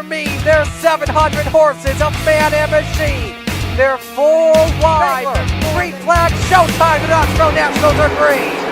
Under me, there's 700 horses of man and machine. They're full wide. Green flag, showtime. The Knoxville Nationals are green.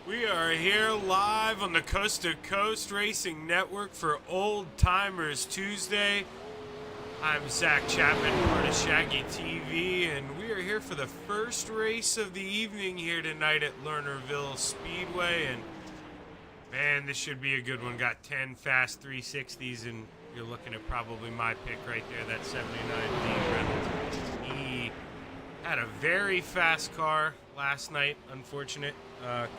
We are here live on the Coast to Coast Racing Network for Old Timers Tuesday. I'm Zach Chapman, part of Shaggy TV, and we are here for the first race of the evening here tonight at Lernerville Speedway. And man, this should be a good one. Got 10 fast 360s, and you're looking at probably my pick right there, that 79 Dean Reynolds. He had a very fast car last night, unfortunate.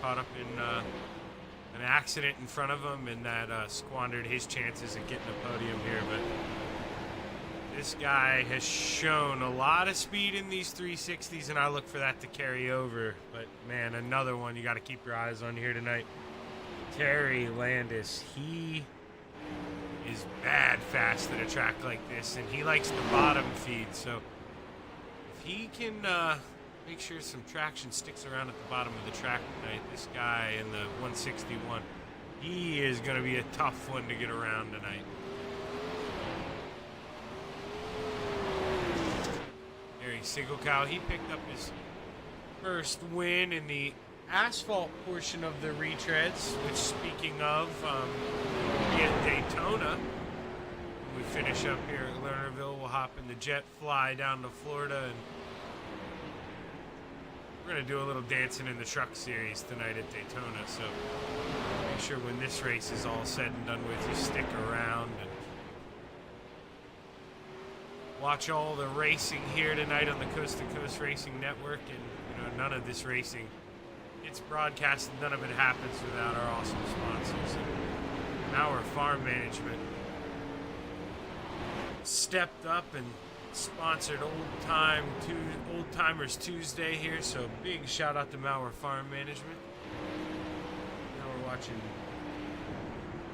Caught up in an accident in front of him, and that squandered his chances of getting a podium here. But this guy has shown a lot of speed in these 360s, and I look for that to carry over. But man, another one you got to keep your eyes on here tonight. Terry Landis, he is bad fast at a track like this, and he likes the bottom feed. So if he can make sure some traction sticks around at the bottom of the track tonight, this guy in the 161, he is going to be a tough one to get around tonight. Harry Sigelkow, he picked up his first win in the asphalt portion of the retreads, which, speaking of, at Daytona, when we finish up here at Lernerville, we'll hop in the jet, fly down to Florida, and we're going to do a little dancing in the truck series tonight at Daytona. So make sure when this race is all said and done with, you stick around and watch all the racing here tonight on the Coast to Coast Racing Network. And none of this racing gets broadcast, and none of it happens without our awesome sponsors. And our farm management stepped up and sponsored Old Timers Tuesday here, so big shout out to Mauer Farm Management. Now we're watching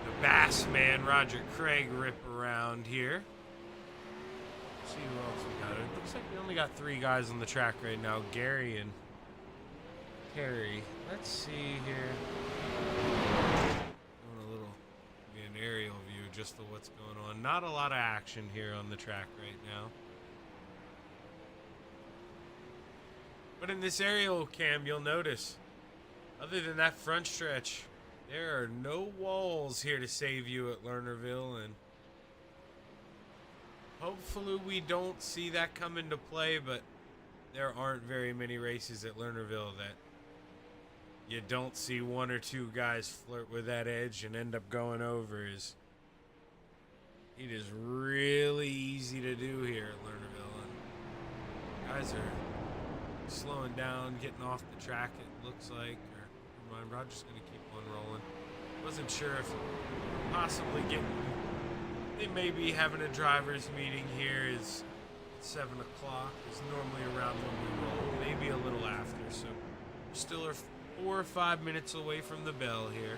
the Bass Man Roger Craig rip around here. Let's see who else we got. It looks like we only got 3 guys on the track right now, Gary and Terry. Let's see here. Doing a little an aerial view just of what's going on. Not a lot of action here on the track right now. But in this aerial cam, you'll notice, other than that front stretch, there are no walls here to save you at Lernerville, and hopefully we don't see that come into play, but there aren't very many races at Lernerville that you don't see 1 or 2 guys flirt with that edge and end up going over. It is really easy to do here at Lernerville, and guys are slowing down, getting off the track, it looks like. Or never mind, Roger's going to keep on rolling. Wasn't sure if possibly they may be having a driver's meeting here. Is 7 o'clock is normally around when we roll, maybe a little after, so we still are 4 or 5 minutes away from the bell here.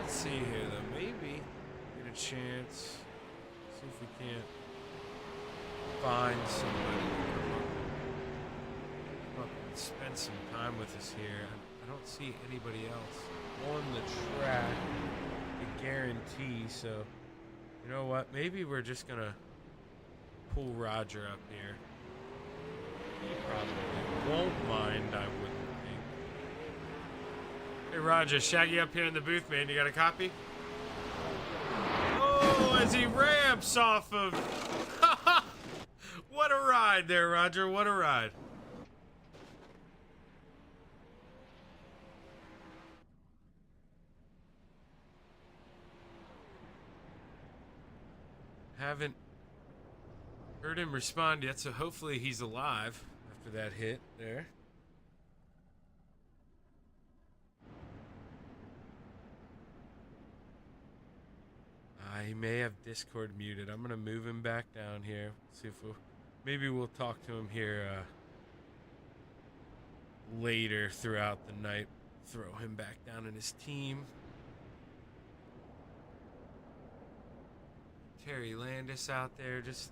Let's see here though, maybe get a chance, see if we can't find somebody to come up and spend some time with us here. I don't see anybody else on the track to guarantee, so you know what? Maybe we're just gonna pull Roger up here. He probably won't mind, I wouldn't think. Hey Roger, Shaggy up here in the booth, man. You got a copy? Oh, as he ramps off of... What a ride there, Roger. What a ride. Haven't heard him respond yet, so hopefully he's alive after that hit there. He may have Discord muted. I'm gonna move him back down here. See if maybe we'll talk to him here later throughout the night. Throw him back down in his team. Terry Landis out there just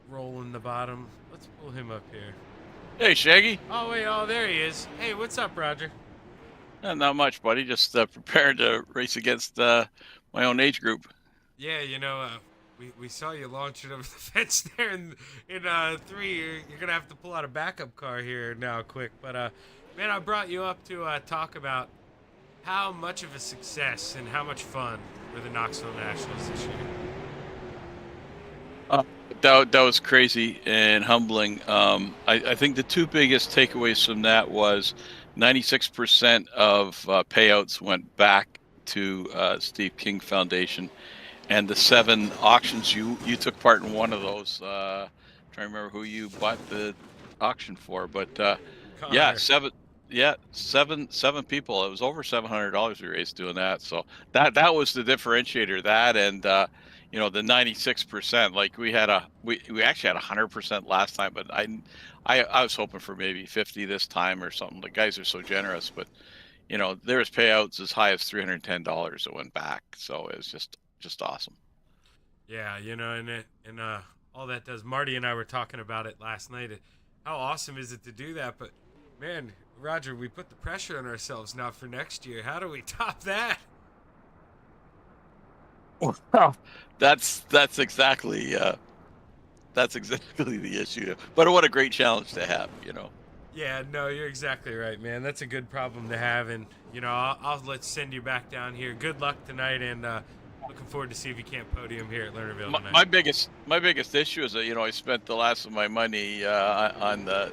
rolling the bottom. Let's pull him up here. Hey, Shaggy. Oh, wait. Oh, there he is. Hey, what's up, Roger? Not much, buddy. Just prepared to race against my own age group. Yeah, you know, we saw you launch it over the fence there in 3. You're going to have to pull out a backup car here now quick. But, man, I brought you up to talk about how much of a success and how much fun were the Knoxville Nationals this year. That was crazy and humbling. I think the 2 biggest takeaways from that was 96% of payouts went back to Steve King Foundation, and the 7 auctions you took part in one of those. Trying to remember who you bought the auction for, but yeah, 7 people. It was over $700 we raised doing that. So that was the differentiator. That and you know, the 96%. Like we actually had 100% last time, but I was hoping for maybe 50 this time or something. The guys are so generous, but you know, there was payouts as high as $310 that went back. So it was just awesome. Yeah, you know, and all that does. Marty and I were talking about it last night. How awesome is it to do that? But man, Roger, we put the pressure on ourselves now for next year. How do we top that? Well, that's exactly the issue. But what a great challenge to have, you know. Yeah, no, you're exactly right, man. That's a good problem to have, and you know, I'll let's send you back down here. Good luck tonight, and looking forward to see if you can't podium here at Lernerville tonight. My biggest issue is that, you know, I spent the last of my money on the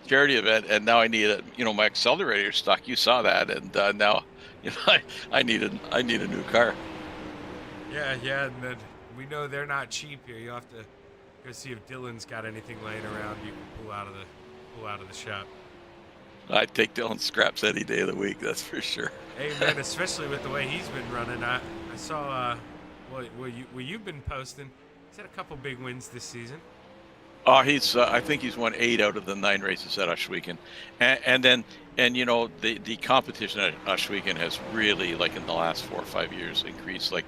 charity event, and now I need my accelerator stuck. You saw that, and now I need a new car. Yeah, and then we know they're not cheap here. You have to go see if Dylan's got anything laying around you can pull out of the shop. I'd take Dylan's scraps any day of the week, that's for sure. Hey man, especially with the way he's been running. I saw what you've been posting. He's had a couple big wins this season. Oh, I think he's won 8 out of the 9 races at Ohsweken, and the competition at Ohsweken has really, like in the last 4 or 5 years, increased. Like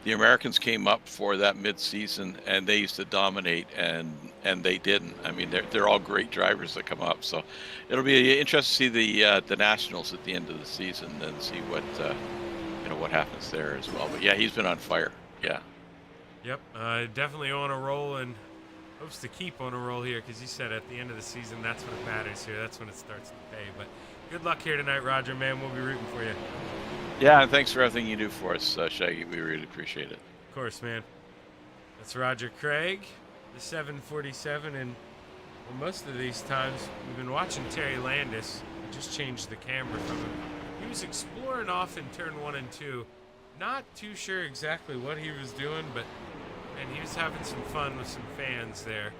the Americans came up for that mid-season, and they used to dominate, and they didn't. I mean, they're all great drivers that come up, so it'll be interesting to see the nationals at the end of the season and see what happens there as well. But yeah, he's been on fire. Yeah. Yep, definitely on a roll, and hopes to keep on a roll here, because he said at the end of the season, that's when it matters here. That's when it starts to pay. But good luck here tonight, Roger, man. We'll be rooting for you. Yeah, and thanks for everything you do for us, Shaggy. We really appreciate it. Of course, man. That's Roger Craig, the 747, and most of these times we've been watching Terry Landis. I just changed the camera from him. He was exploring off in turn 1 and 2. Not too sure exactly what he was doing, but and he was having some fun with some fans there.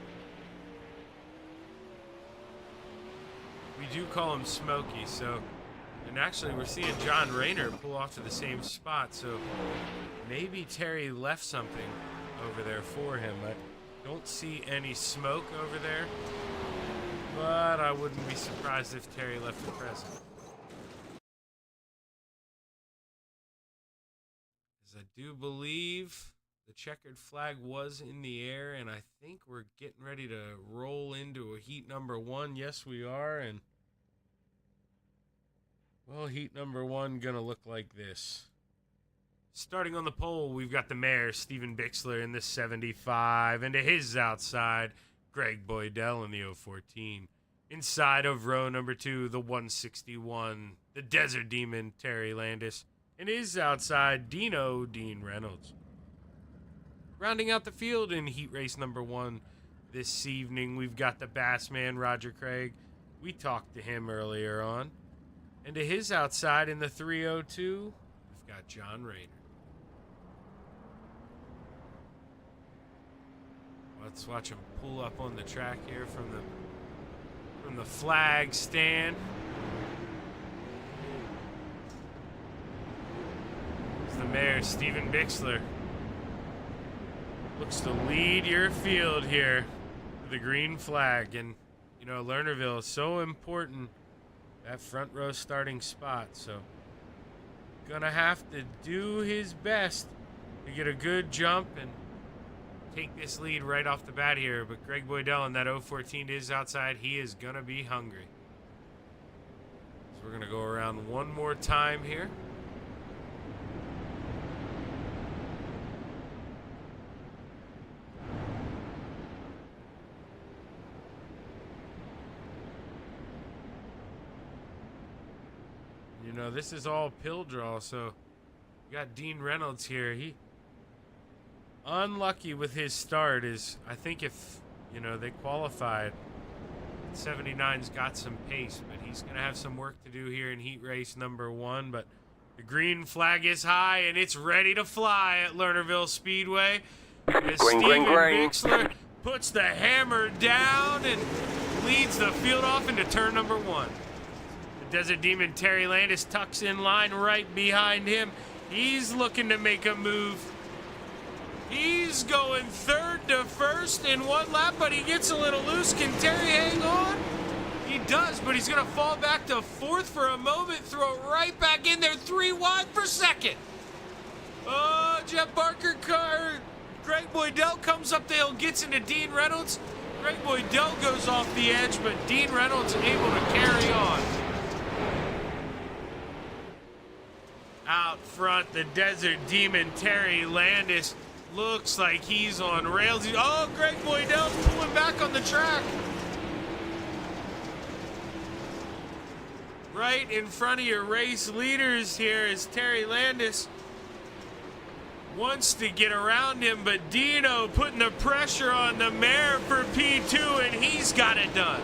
We do call him Smokey, so, and actually we're seeing John Rayner pull off to the same spot, so maybe Terry left something over there for him. I don't see any smoke over there, but I wouldn't be surprised if Terry left a present. As I do believe the checkered flag was in the air, and I think we're getting ready to roll into a heat number 1. Yes, we are, and well, heat number 1 gonna look like this. Starting on the pole, we've got the mayor, Steven Bixler, in the 75, and to his outside, Greg Boydell in the 014. Inside of row number 2, the 161, the Desert Demon, Terry Landis, and his outside, Dean Reynolds. Rounding out the field in heat race number 1 this evening, we've got the Bassman, Roger Craig. We talked to him earlier on. And to his outside in the 302, we've got John Rayner. Let's watch him pull up on the track here from the flag stand. It's the mayor, Steven Bixler. Looks to lead your field here with the green flag. And, Lernerville is so important, that front row starting spot. So, gonna have to do his best to get a good jump and take this lead right off the bat here. But Greg Boydell in that 014 is outside. He is gonna be hungry. So we're gonna go around one more time here. This is all pill draw, so you got Dean Reynolds here. He unlucky with his start. I think if they qualified, 79's got some pace, but he's gonna have some work to do here in heat race number 1. But the green flag is high and it's ready to fly at Lernerville Speedway. As Steven Bixler puts the hammer down and leads the field off into turn number 1. Desert Demon Terry Landis tucks in line right behind him. He's looking to make a move. He's going third to first in 1 lap, but he gets a little loose. Can Terry hang on? He does, but he's going to fall back to 4th for a moment, throw it right back in there, 3 wide for 2nd. Oh, Jeff Barker car. Greg Boydell comes up the hill, gets into Dean Reynolds. Greg Boydell goes off the edge, but Dean Reynolds able to carry on. Out front, the Desert Demon, Terry Landis, looks like he's on rails. Oh, Greg Boydell pulling back on the track. Right in front of your race leaders here is Terry Landis. Wants to get around him, but Dino putting the pressure on the mare for P2, and he's got it done.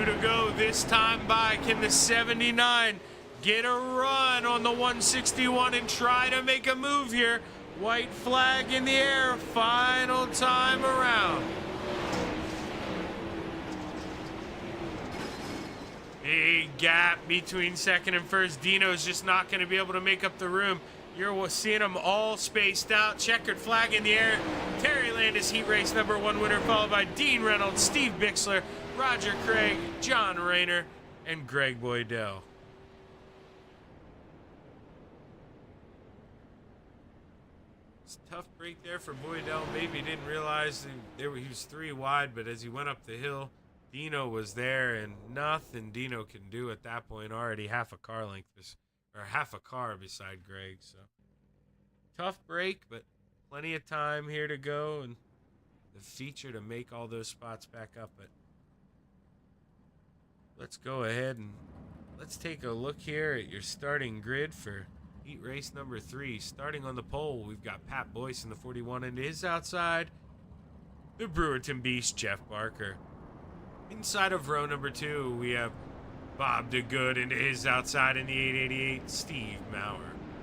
2 to go this time by. Can the 79 get a run on the 161 and try to make a move here? White flag in the air, final time around. Big gap between second and first. Dino's just not going to be able to make up the room. You're seeing them all spaced out. Checkered flag in the air. Terry Landis, heat race number 1 winner, followed by Dean Reynolds, Steve Bixler, Roger Craig, John Rayner, and Greg Boydell. It's a tough break there for Boydell. Maybe he didn't realize he was 3 wide, but as he went up the hill, Dino was there, and nothing Dino can do at that point. Already half a car beside Greg. So tough break, but plenty of time here to go, and the feature to make all those spots back up. But let's go ahead and let's take a look here at your starting grid for heat race number 3. Starting on the pole, we've got Pat Boyce in the 41 into his outside. The Brewerton Beast, Jeff Barker. Inside of row number 2, we have Bob DeGood into his outside in the 888, Steve Maurer.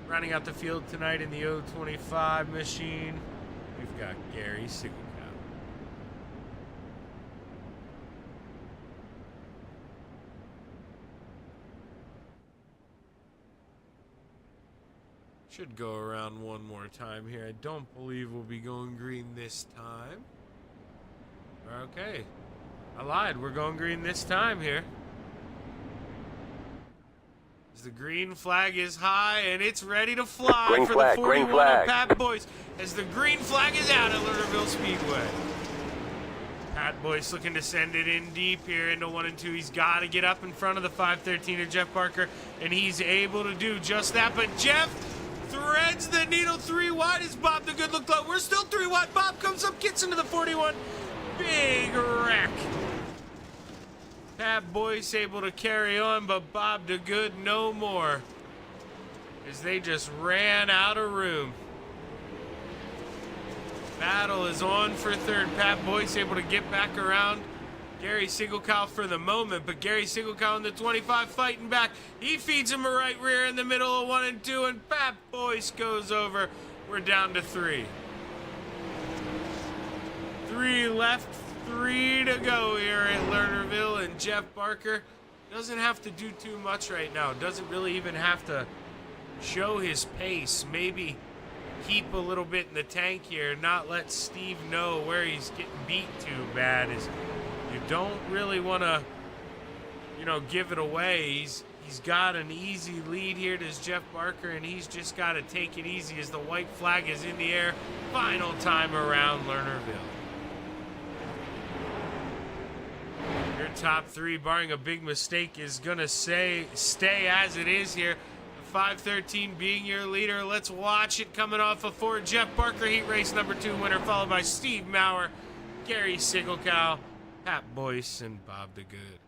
Rounding out the field tonight in the 025 machine, we've got Gary Sigelkow. Should go around one more time here. I don't believe we'll be going green this time. Okay. I lied. We're going green this time here. As the green flag is high and it's ready to fly green for flag, the 41 green flag. of Pat Boyce. As the green flag is out at Lernerville Speedway. Pat Boyce looking to send it in deep here into 1 and 2. He's got to get up in front of the 513 of Jeff Barker, and he's able to do just that. But Jeff threads the needle 3 wide as Bob DeGood looked like. We're still 3 wide. Bob comes up, gets into the 41. Big wreck. Pat Boyce able to carry on, but Bob DeGood no more, as they just ran out of room. Battle is on for third. Pat Boyce able to get back around Gary Sigelkow for the moment, but Gary Sigelkow in the 25 fighting back. He feeds him a right rear in the middle of 1 and 2, and Pat Boyce goes over. We're down to 3. 3 left, 3 to go here at Lernerville, and Jeff Barker doesn't have to do too much right now. Doesn't really even have to show his pace. Maybe keep a little bit in the tank here, not let Steve know where he's getting beat too bad. Is you don't really want to, give it away. He's got an easy lead here to Jeff Barker, and he's just got to take it easy as the white flag is in the air. Final time around Lernerville. Your top 3, barring a big mistake, is going to stay as it is here. The 513 being your leader. Let's watch it coming off of Ford. Jeff Barker, heat race number 2 winner, followed by Steve Maurer, Gary Sigelkow, Pat Boyce, and Bob DeGood.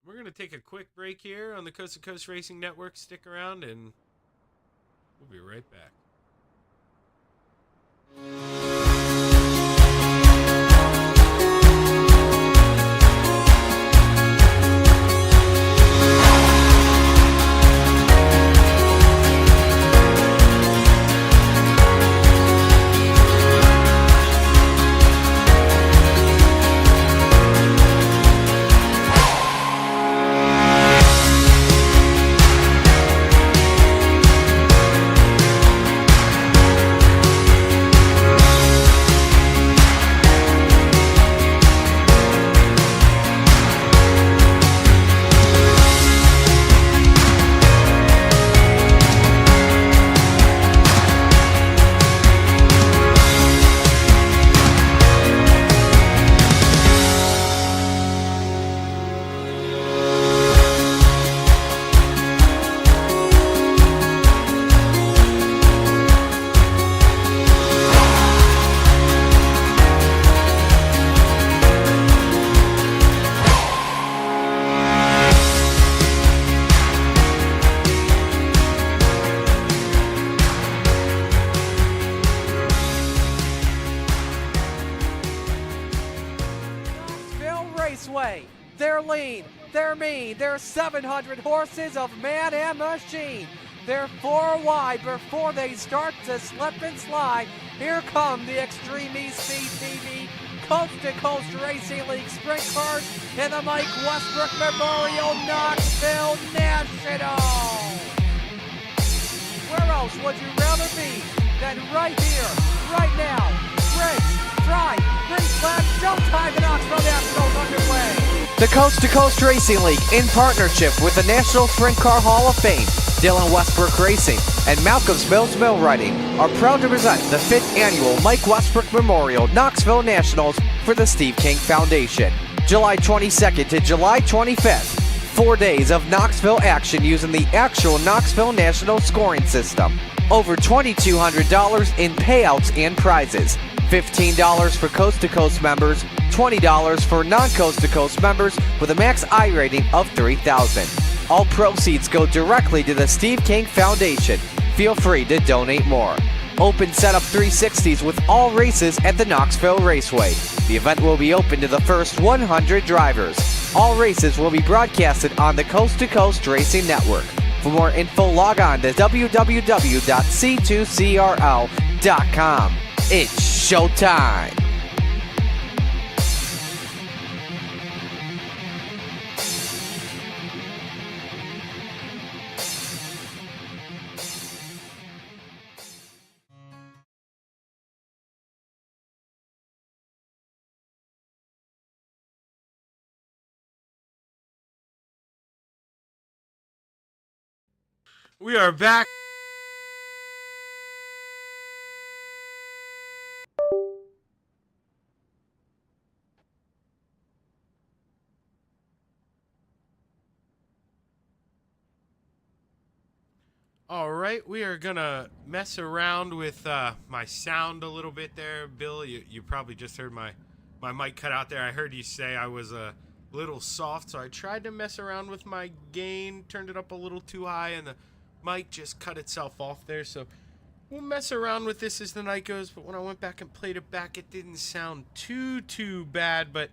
We're going to take a quick break here on the Coast to Coast Racing Network. Stick around and we'll be right back. Raceway. They're lean, they're mean, they're 700 horses of man and machine. They're 4 wide before they start to slip and slide. Here come the Extreme Speed TV Coast to Coast Racing League Sprint Cars in the Mike Westbrook Memorial Knoxville National. Where else would you rather be than right here, right now? Race, drive, green flag, showtime in Knoxville Nationals underway. The Coast to Coast Racing League, in partnership with the National Sprint Car Hall of Fame, Dillon Westbrook Racing, and Malcolm's Mills Mill Riding, are proud to present the 5th annual Mike Westbrook Memorial Knoxville Nationals for the Steve King Foundation. July 22nd to July 25th. 4 days of Knoxville action using the actual Knoxville National scoring system. Over $2,200 in payouts and prizes. $15 for Coast to Coast members, $20 for non-Coast to Coast members with a max I rating of 3,000. All proceeds go directly to the Steve King Foundation. Feel free to donate more. Open setup 360s with all races at the Knoxville Raceway. The event will be open to the first 100 drivers. All races will be broadcasted on the Coast to Coast Racing Network. For more info, log on to www.c2crl.com. It's showtime. We are back. All right, we are gonna mess around with my sound a little bit there, Bill. You probably just heard my mic cut out there. I heard you say I was a little soft, so I tried to mess around with my gain, turned it up a little too high, and the mic just cut itself off there. So we'll mess around with this as the night goes. But when I went back and played it back, it didn't sound too bad. But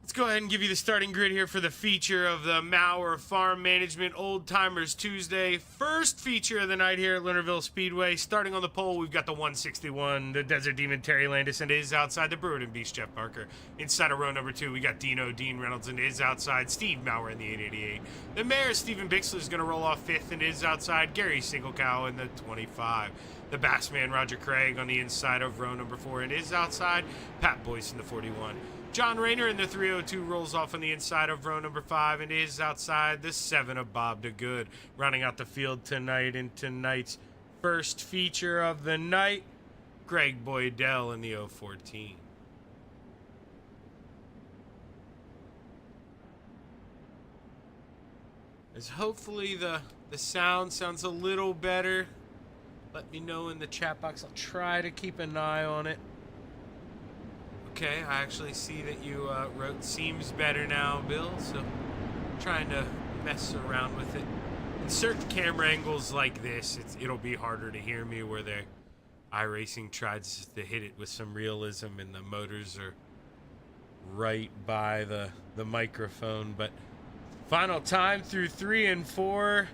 let's go ahead and give you the starting grid here for the feature of the Mauer Farm Management Old Timers Tuesday. First feature of the night here at Lernerville Speedway. Starting on the pole, we've got the 161, the Desert Demon Terry Landis, and is outside the Brewerton Beast Jeff Parker. Inside of row number 2, we got Dean Reynolds, and is outside Steve Mauer in the 888. The Mayor, Stephen Bixler, is going to roll off 5th, and is outside Gary Singlecow in the 25. The Bassman, Roger Craig, on the inside of row number 4, and is outside Pat Boyce in the 41. John Rayner in the 302 rolls off on the inside of row number 5 and is outside the 7 of Bob DeGood. Rounding out the field tonight in tonight's first feature of the night, Greg Boydell in the 014. As hopefully the sound sounds a little better, let me know in the chat box. I'll try to keep an eye on it. Okay, I actually see that you wrote seems better now, Bill, so I'm trying to mess around with it. In certain camera angles like this, it'll be harder to hear me where iRacing tries to hit it with some realism and the motors are right by the microphone. But final time through 3 and 4.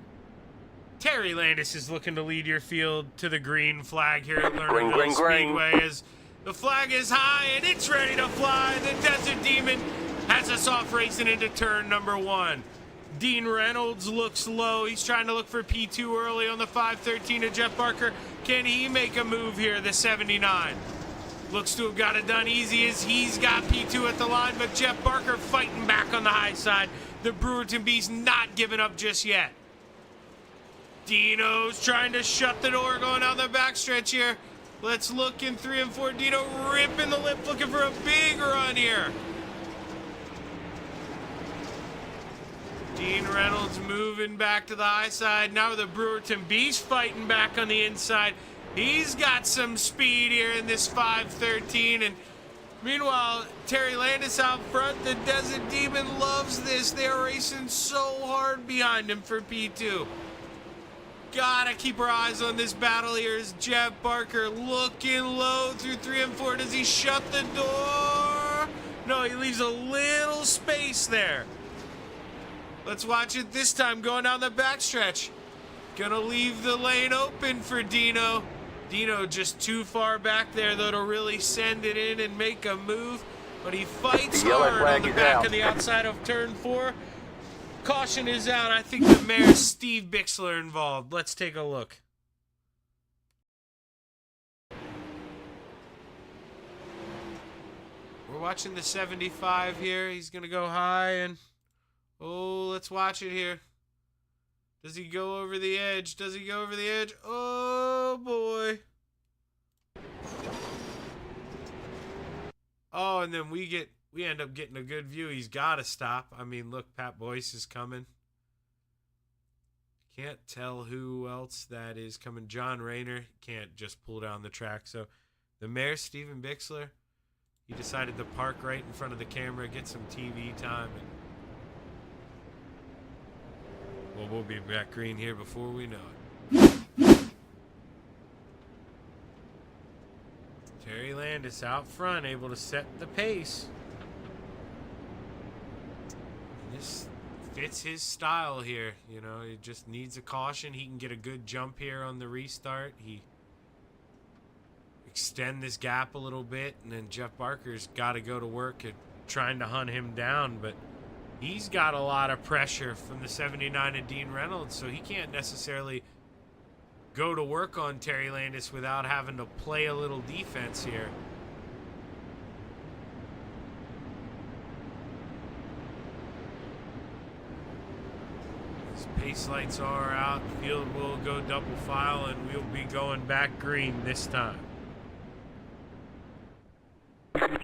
Terry Landis is looking to lead your field to the green flag here at Lernerville Speedway as the flag is high and it's ready to fly. The Desert Demon has us off racing into turn number 1. Dean Reynolds looks low. He's trying to look for P2 early on the 513 of Jeff Parker. Can he make a move here, the 79? Looks to have got it done easy as he's got P2 at the line, but Jeff Parker fighting back on the high side. The Brewerton Beast not giving up just yet. Dino's trying to shut the door going down the backstretch here. Let's look in 3 and 4. Dino ripping the lip, looking for a big run here. Dean Reynolds moving back to the high side. Now the Brewerton Beast fighting back on the inside. He's got some speed here in this 513. And meanwhile, Terry Landis out front. The Desert Demon loves this. They're racing so hard behind him for P2. Gotta keep our eyes on this battle here as Jeff Parker looking low through 3 and 4. Does he shut the door? No, he leaves a little space there. Let's watch it this time going down the backstretch. Gonna leave the lane open for Dino. Dino just too far back there, though, to really send it in and make a move. But he fights hard on the back of the outside of turn 4. Caution is out. I think the mayor's Steve Bixler involved. Let's take a look. We're watching the 75 here. He's going to go high and... Oh, let's watch it here. Does he go over the edge? Does he go over the edge? Oh, boy. Oh, and then we end up getting a good view. He's got to stop. I mean, look, Pat Boyce is coming. Can't tell who else that is coming. John Rayner can't just pull down the track. So the mayor, Stephen Bixler, he decided to park right in front of the camera, get some TV time, and well, we'll be back green here before we know it. Terry Landis out front, able to set the pace. And this fits his style here. You know, he just needs a caution. He can get a good jump here on the restart. He extend this gap a little bit, and then Jeff Barker's got to go to work at trying to hunt him down, but he's got a lot of pressure from the 79 of Dean Reynolds, so he can't necessarily go to work on Terry Landis without having to play a little defense here. His pace lights are out. Field will go double file, and we'll be going back green this time.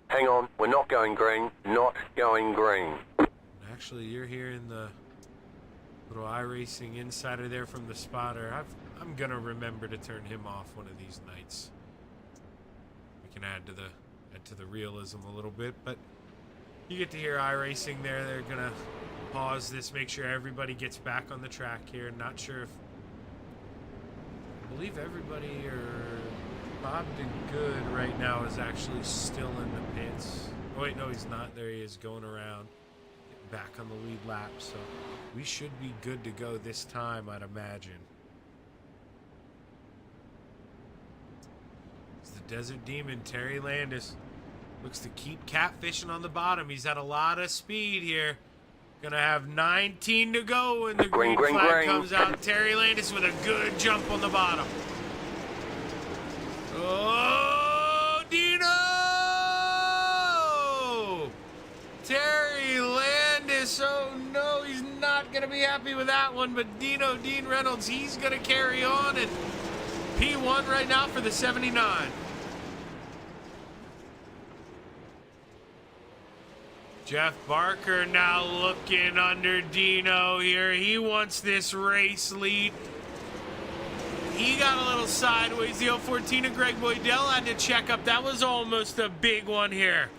Hang on, we're not going green. Not going green. Actually, you're hearing the little iRacing insider there from the spotter. I'm going to remember to turn him off one of these nights. We can add to the realism a little bit, but you get to hear iRacing there. They're going to pause this, make sure everybody gets back on the track here. Not sure if... I believe everybody or Bob DeGood right now is actually still in the pits. Oh, wait, no, he's not. There he is going around. Back on the lead lap, so we should be good to go this time, I'd imagine. It's the Desert Demon, Terry Landis. Looks to keep catfishing on the bottom. He's had a lot of speed here. Gonna have 19 to go when the green flag comes out. Terry Landis with a good jump on the bottom. Oh, Dino! Terry Landis, oh no, he's not going to be happy with that one, but Dean Reynolds, he's going to carry on, and P1 right now for the 79. Jeff Barker now looking under Dino here. He wants this race lead. He got a little sideways. The 014 of Greg Boydell had to check up. That was almost a big one here.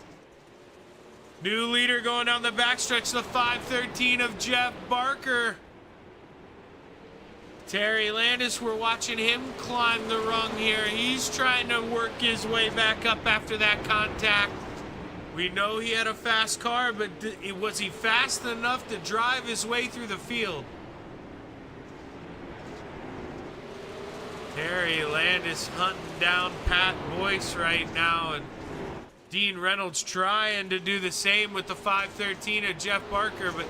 New leader going down the backstretch, the 513 of Jeff Barker. Terry Landis, we're watching him climb the rung here. He's trying to work his way back up after that contact. We know he had a fast car, but was he fast enough to drive his way through the field? Terry Landis hunting down Pat Boyce right now, and Dean Reynolds trying to do the same with the 513 of Jeff Barker, but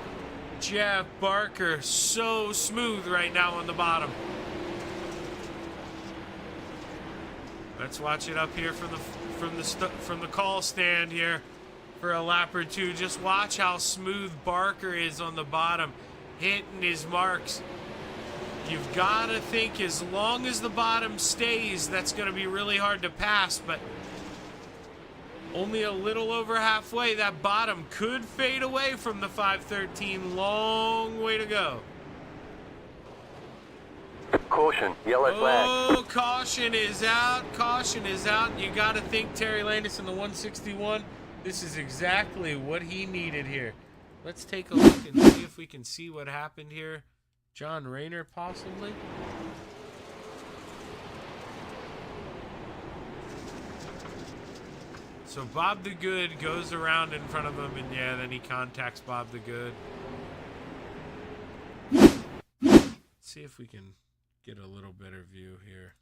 Jeff Barker so smooth right now on the bottom. Let's watch it up here from the call stand here for a lap or two. Just watch how smooth Barker is on the bottom, hitting his marks. You've got to think as long as the bottom stays, that's going to be really hard to pass, but only a little over halfway. That bottom could fade away from the 513. Long way to go. Caution, yellow flag. Oh, caution is out. Caution is out. You got to think Terry Landis in the 161. This is exactly what he needed here. Let's take a look and see if we can see what happened here. John Rayner, possibly. So Bob the Good goes around in front of him, and yeah, then he contacts Bob the Good. Let's see if we can get a little better view here.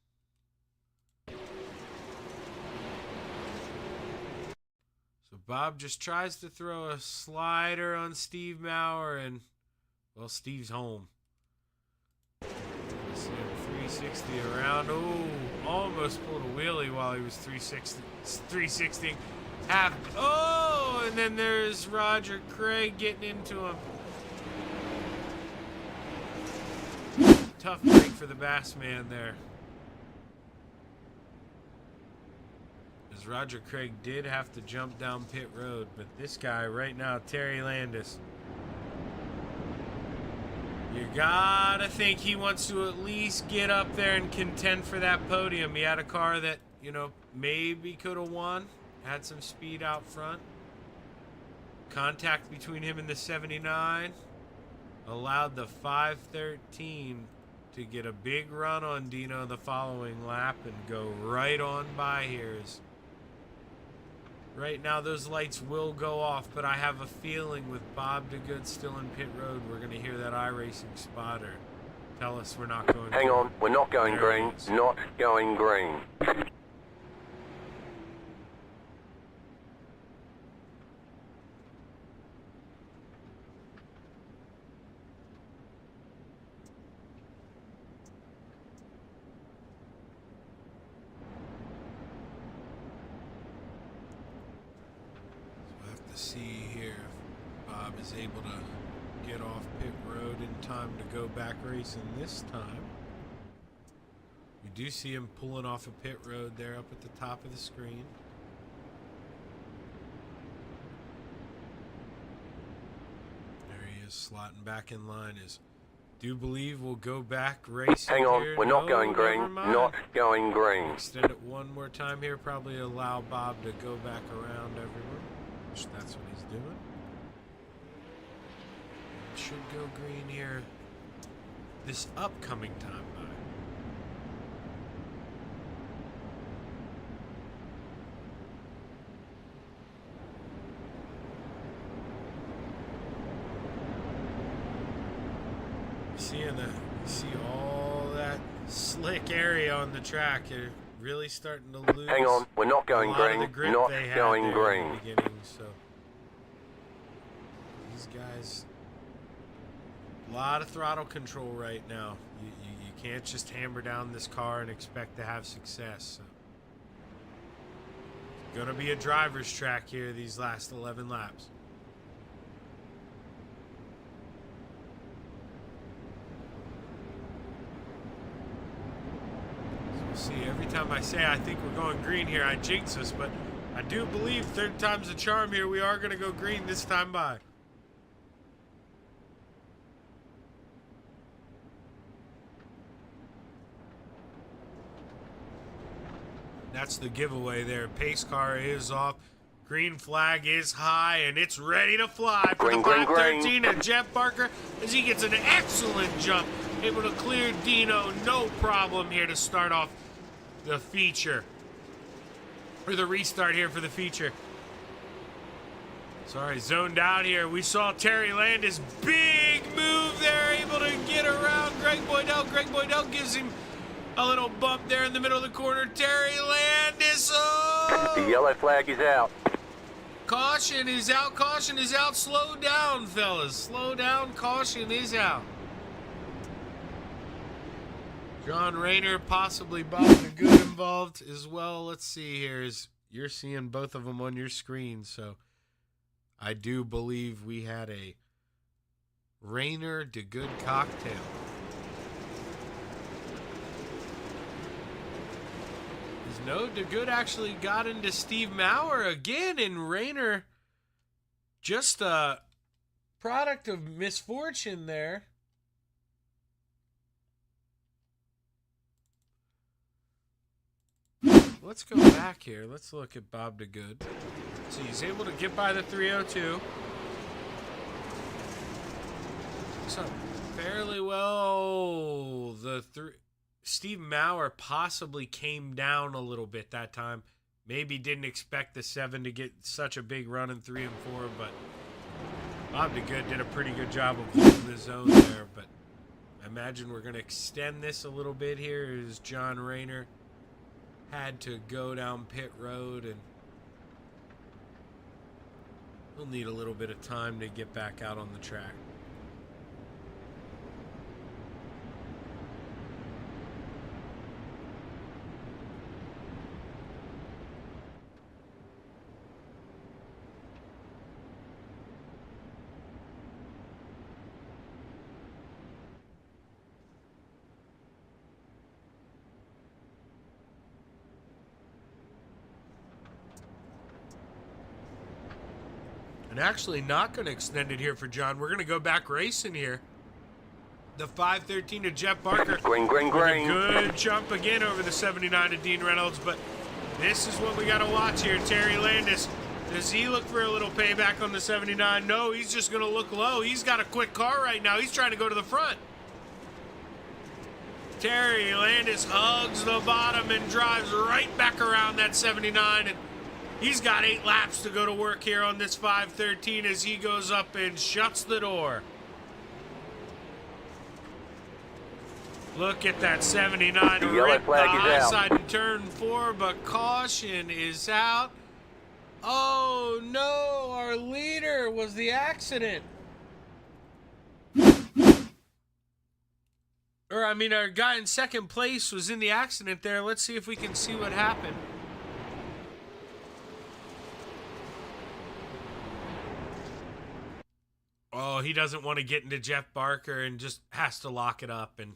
So Bob just tries to throw a slider on Steve Mauer, and, well, Steve's home. See him 360 around. Oh, almost pulled a wheelie while he was 360. Half. Oh, and then there's Roger Craig getting into him. Tough break for the Bass Man there. As Roger Craig did have to jump down pit road, but this guy right now, Terry Landis, you gotta think he wants to at least get up there and contend for that podium. He had a car that, you know, maybe could have won. Had some speed out front. Contact between him and the 79 allowed the 513 to get a big run on Dino the following lap and go right on by here. Right now, those lights will go off, but I have a feeling with Bob DeGood still in pit road, we're going to hear that iRacing spotter tell us we're not going Hang on, we're not going green. Not going green. See here if Bob is able to get off pit road in time to go back racing this time. We do see him pulling off a pit road there up at the top of the screen. There he is, slotting back in line. Do believe we'll go back racing. Hang on, here. we're not going green. Not going green. Extend it one more time here. Probably allow Bob to go back around everyone. That's what he's doing. Should go green here this upcoming time by. See all that slick area on the track. You're really starting to lose. Hang on, we're not going green. Not going green. So these guys, a lot of throttle control right now. You can't just hammer down this car and expect to have success. So it's gonna be a driver's track here these last 11 laps. See, every time I say I think we're going green here, I jinx us, but I do believe third time's the charm here. We are going to go green this time by. That's the giveaway there. Pace car is off. Green flag is high, and it's ready to fly for the 513 and Jeff Barker as he gets an excellent jump. Able to clear Dino, no problem here to start off the feature, or the restart here for the feature. Sorry, zoned out here. We saw Terry Landis, big move there, able to get around Greg Boydell. Greg Boydell gives him a little bump there in the middle of the corner. Terry Landis, oh! The yellow flag is out. Caution is out, caution is out. Slow down, fellas. Slow down, caution is out. John Rayner, possibly Bob DeGood involved as well. Let's see here. You're seeing both of them on your screen, so I do believe we had a Rayner DeGood cocktail. No, DeGood actually got into Steve Mauer again, and Rayner, just a product of misfortune there. Let's go back here. Let's look at Bob DeGood. So he's able to get by the 302. So fairly well. Steve Mauer possibly came down a little bit that time. maybe didn't expect the 7 to get such a big run in 3 and 4, but Bob DeGood did a pretty good job of holding the zone there. But I imagine we're going to extend this a little bit here as John Rayner had to go down pit road, and he'll need a little bit of time to get back out on the track. And actually not going to extend it here for John. We're going to go back racing here. The 513 to Jeff Barker. Green, green, With a green. good jump again over the 79 to Dean Reynolds. But this is what we got to watch here. Terry Landis. Does he look for a little payback on the 79? No, he's just going to look low. He's got a quick car right now. He's trying to go to the front. Terry Landis hugs the bottom and drives right back around that 79. And he's got 8 laps to go to work here on this 513 as he goes up and shuts the door. Look at that 79 The yellow rip the flag is high out. side in turn 4, but caution is out. Oh no, our leader was the accident. Or I mean, our guy in second place was in the accident there. Let's see if we can see what happened. Oh, he doesn't want to get into Jeff Barker and just has to lock it up, and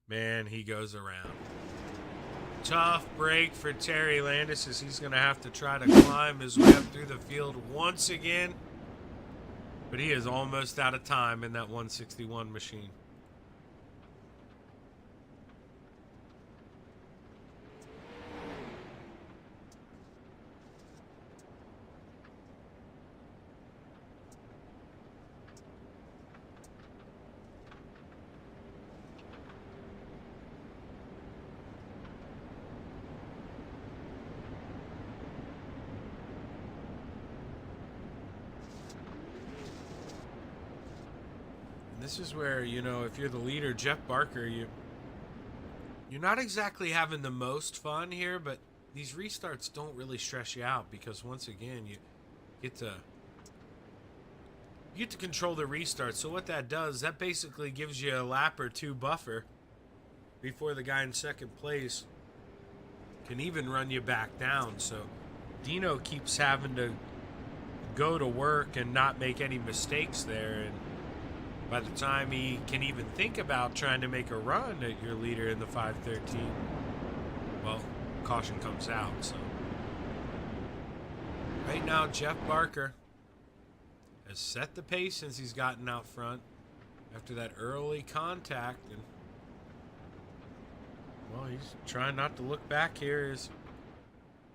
man, he goes around. Tough break for Terry Landis as he's going to have to try to climb his way up through the field once again. But he is almost out of time in that 161 machine. This is where, you know, if you're the leader, Jeff Barker, you're not exactly having the most fun here, but these restarts don't really stress you out because once again, you get to control the restart. So what that does, that basically gives you a lap or 2 buffer before the guy in second place can even run you back down. So Dino keeps having to go to work and not make any mistakes there, and by the time he can even think about trying to make a run at your leader in the 513, well, caution comes out. So right now, Jeff Barker has set the pace since he's gotten out front after that early contact, and well, he's trying not to look back here. His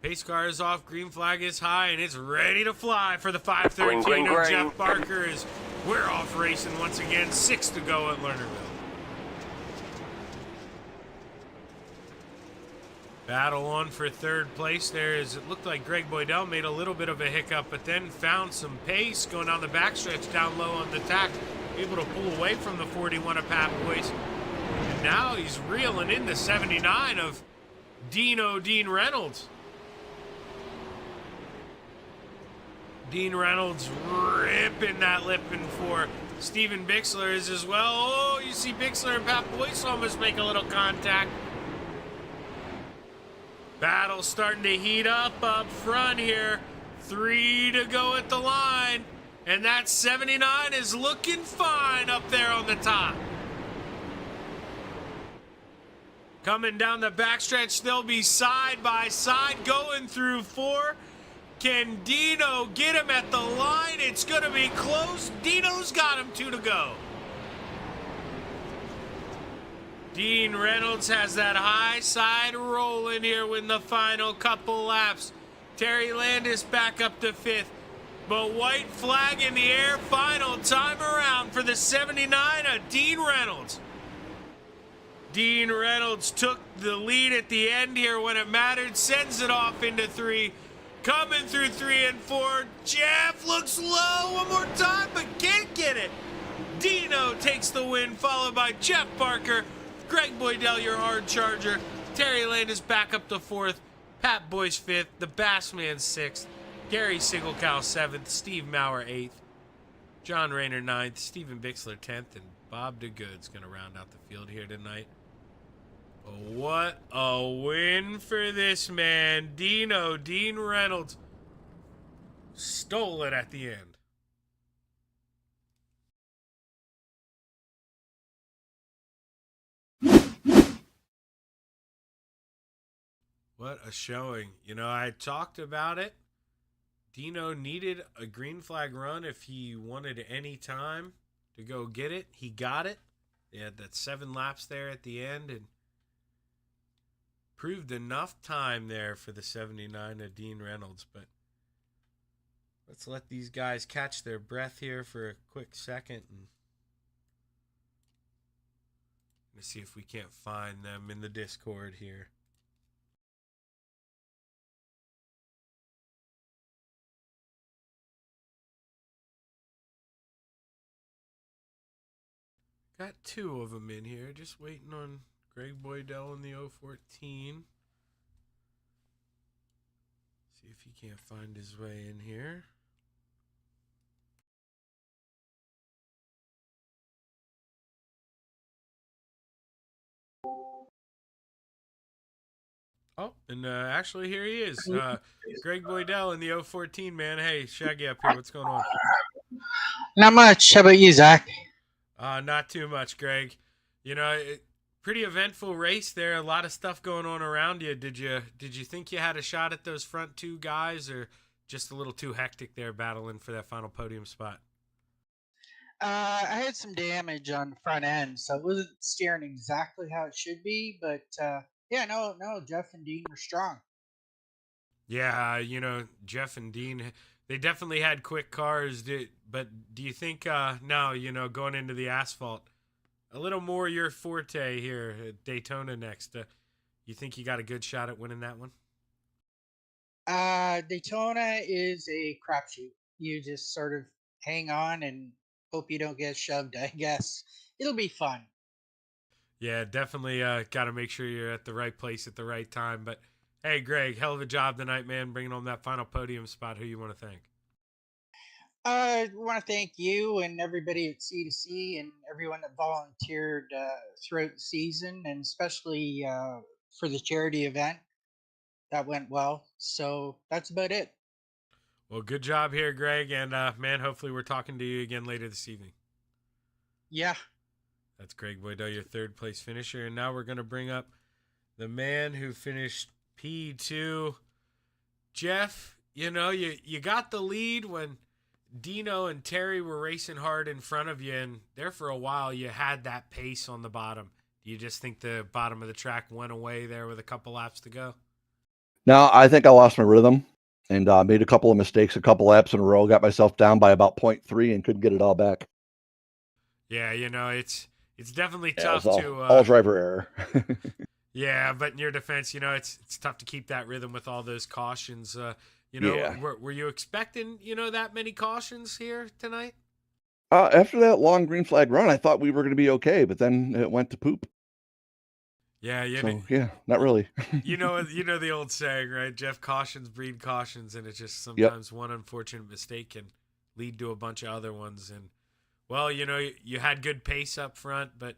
pace car is off, green flag is high, and it's ready to fly for the 513 Green, green, of green. Jeff Barker as we're off racing once again. 6 to go at Lernerville. Battle on for third place there as it looked like Greg Boydell made a little bit of a hiccup, but then found some pace going down the backstretch down low on the tack, able to pull away from the 41 of Pat Boyce. And now he's reeling in the 79 of Dean Reynolds. Dean Reynolds ripping that lip in for Steven Bixler is as well. Oh, you see Bixler and Pat Boyce almost make a little contact. Battle starting to heat up front here. 3 to go at the line. And that 79 is looking fine up there on the top. Coming down the backstretch, they'll be side by side going through 4. Can Dino get him at the line? It's going to be close. Dino's got him 2 to go. Dean Reynolds has that high side rolling here with the final couple laps. Terry Landis back up to 5th. But white flag in the air, final time around for the 79 of Dean Reynolds. Dean Reynolds took the lead at the end here when it mattered, sends it off into 3. Coming through 3 and 4. Jeff looks low one more time, but can't get it. Dino takes the win, followed by Jeff Barker. Greg Boydell, your hard charger. Terry Landis back up to 4th. Pat Boyce 5th. The Bassman 6th. Gary Sigelkow 7th. Steve Maurer 8th. John Rayner 9th. Stephen Bixler 10th. And Bob DeGood's going to round out the field here tonight. What a win for this man. Dean Reynolds stole it at the end. What a showing. You know, I talked about it. Dino needed a green flag run if he wanted any time to go get it. He got it. They had that 7 laps there at the end and proved enough time there for the 79 of Dean Reynolds. But let's let these guys catch their breath here for a quick second. And let's see if we can't find them in the Discord here. Got 2 of them in here, just waiting on Greg Boydell in the 014. See if he can't find his way in here. Oh, and actually here he is. Greg Boydell in the 014, man. Hey, Shaggy up here. What's going on? Not much. How about you, Zach? Not too much, Greg. You know, pretty eventful race there. A lot of stuff going on around you. Did you think you had a shot at those front 2 guys, or just a little too hectic there battling for that final podium spot? I had some damage on the front end, so it wasn't steering exactly how it should be. But yeah, no, Jeff and Dean were strong. Yeah, you know, Jeff and Dean, they definitely had quick cars. But do you think now, you know, going into the asphalt, a little more your forte here at Daytona next, you think you got a good shot at winning that one? Daytona is a crapshoot. You just sort of hang on and hope you don't get shoved, I guess. It'll be fun. Yeah, definitely got to make sure you're at the right place at the right time. But, hey, Greg, hell of a job tonight, man, bringing home that final podium spot. Who you want to thank? I want to thank you and everybody at C2C and everyone that volunteered throughout the season, and especially for the charity event. That went well. So that's about it. Well, good job here, Greg. And, man, hopefully we're talking to you again later this evening. Yeah. That's Greg Boydell, your 3rd place finisher. And now we're going to bring up the man who finished P2. Jeff, you know, you got the lead when Dino and Terry were racing hard in front of you, and there for a while you had that pace on the bottom. Do you just think the bottom of the track went away there with a couple laps to go? No, I think I lost my rhythm and made a couple of mistakes, a couple laps in a row, got myself down by about 0.3 and couldn't get it all back. Yeah, you know, it's definitely tough to all driver error. Yeah, but in your defense, you know, it's tough to keep that rhythm with all those cautions. You know, Yeah. were you expecting, you know, that many cautions here tonight? After that long green flag run, I thought we were going to be okay, but then it went to poop. Yeah, So, yeah, not really. you know the old saying, right? Jeff, cautions breed cautions, and it's just sometimes one unfortunate mistake can lead to a bunch of other ones. And, well, you know, you had good pace up front, but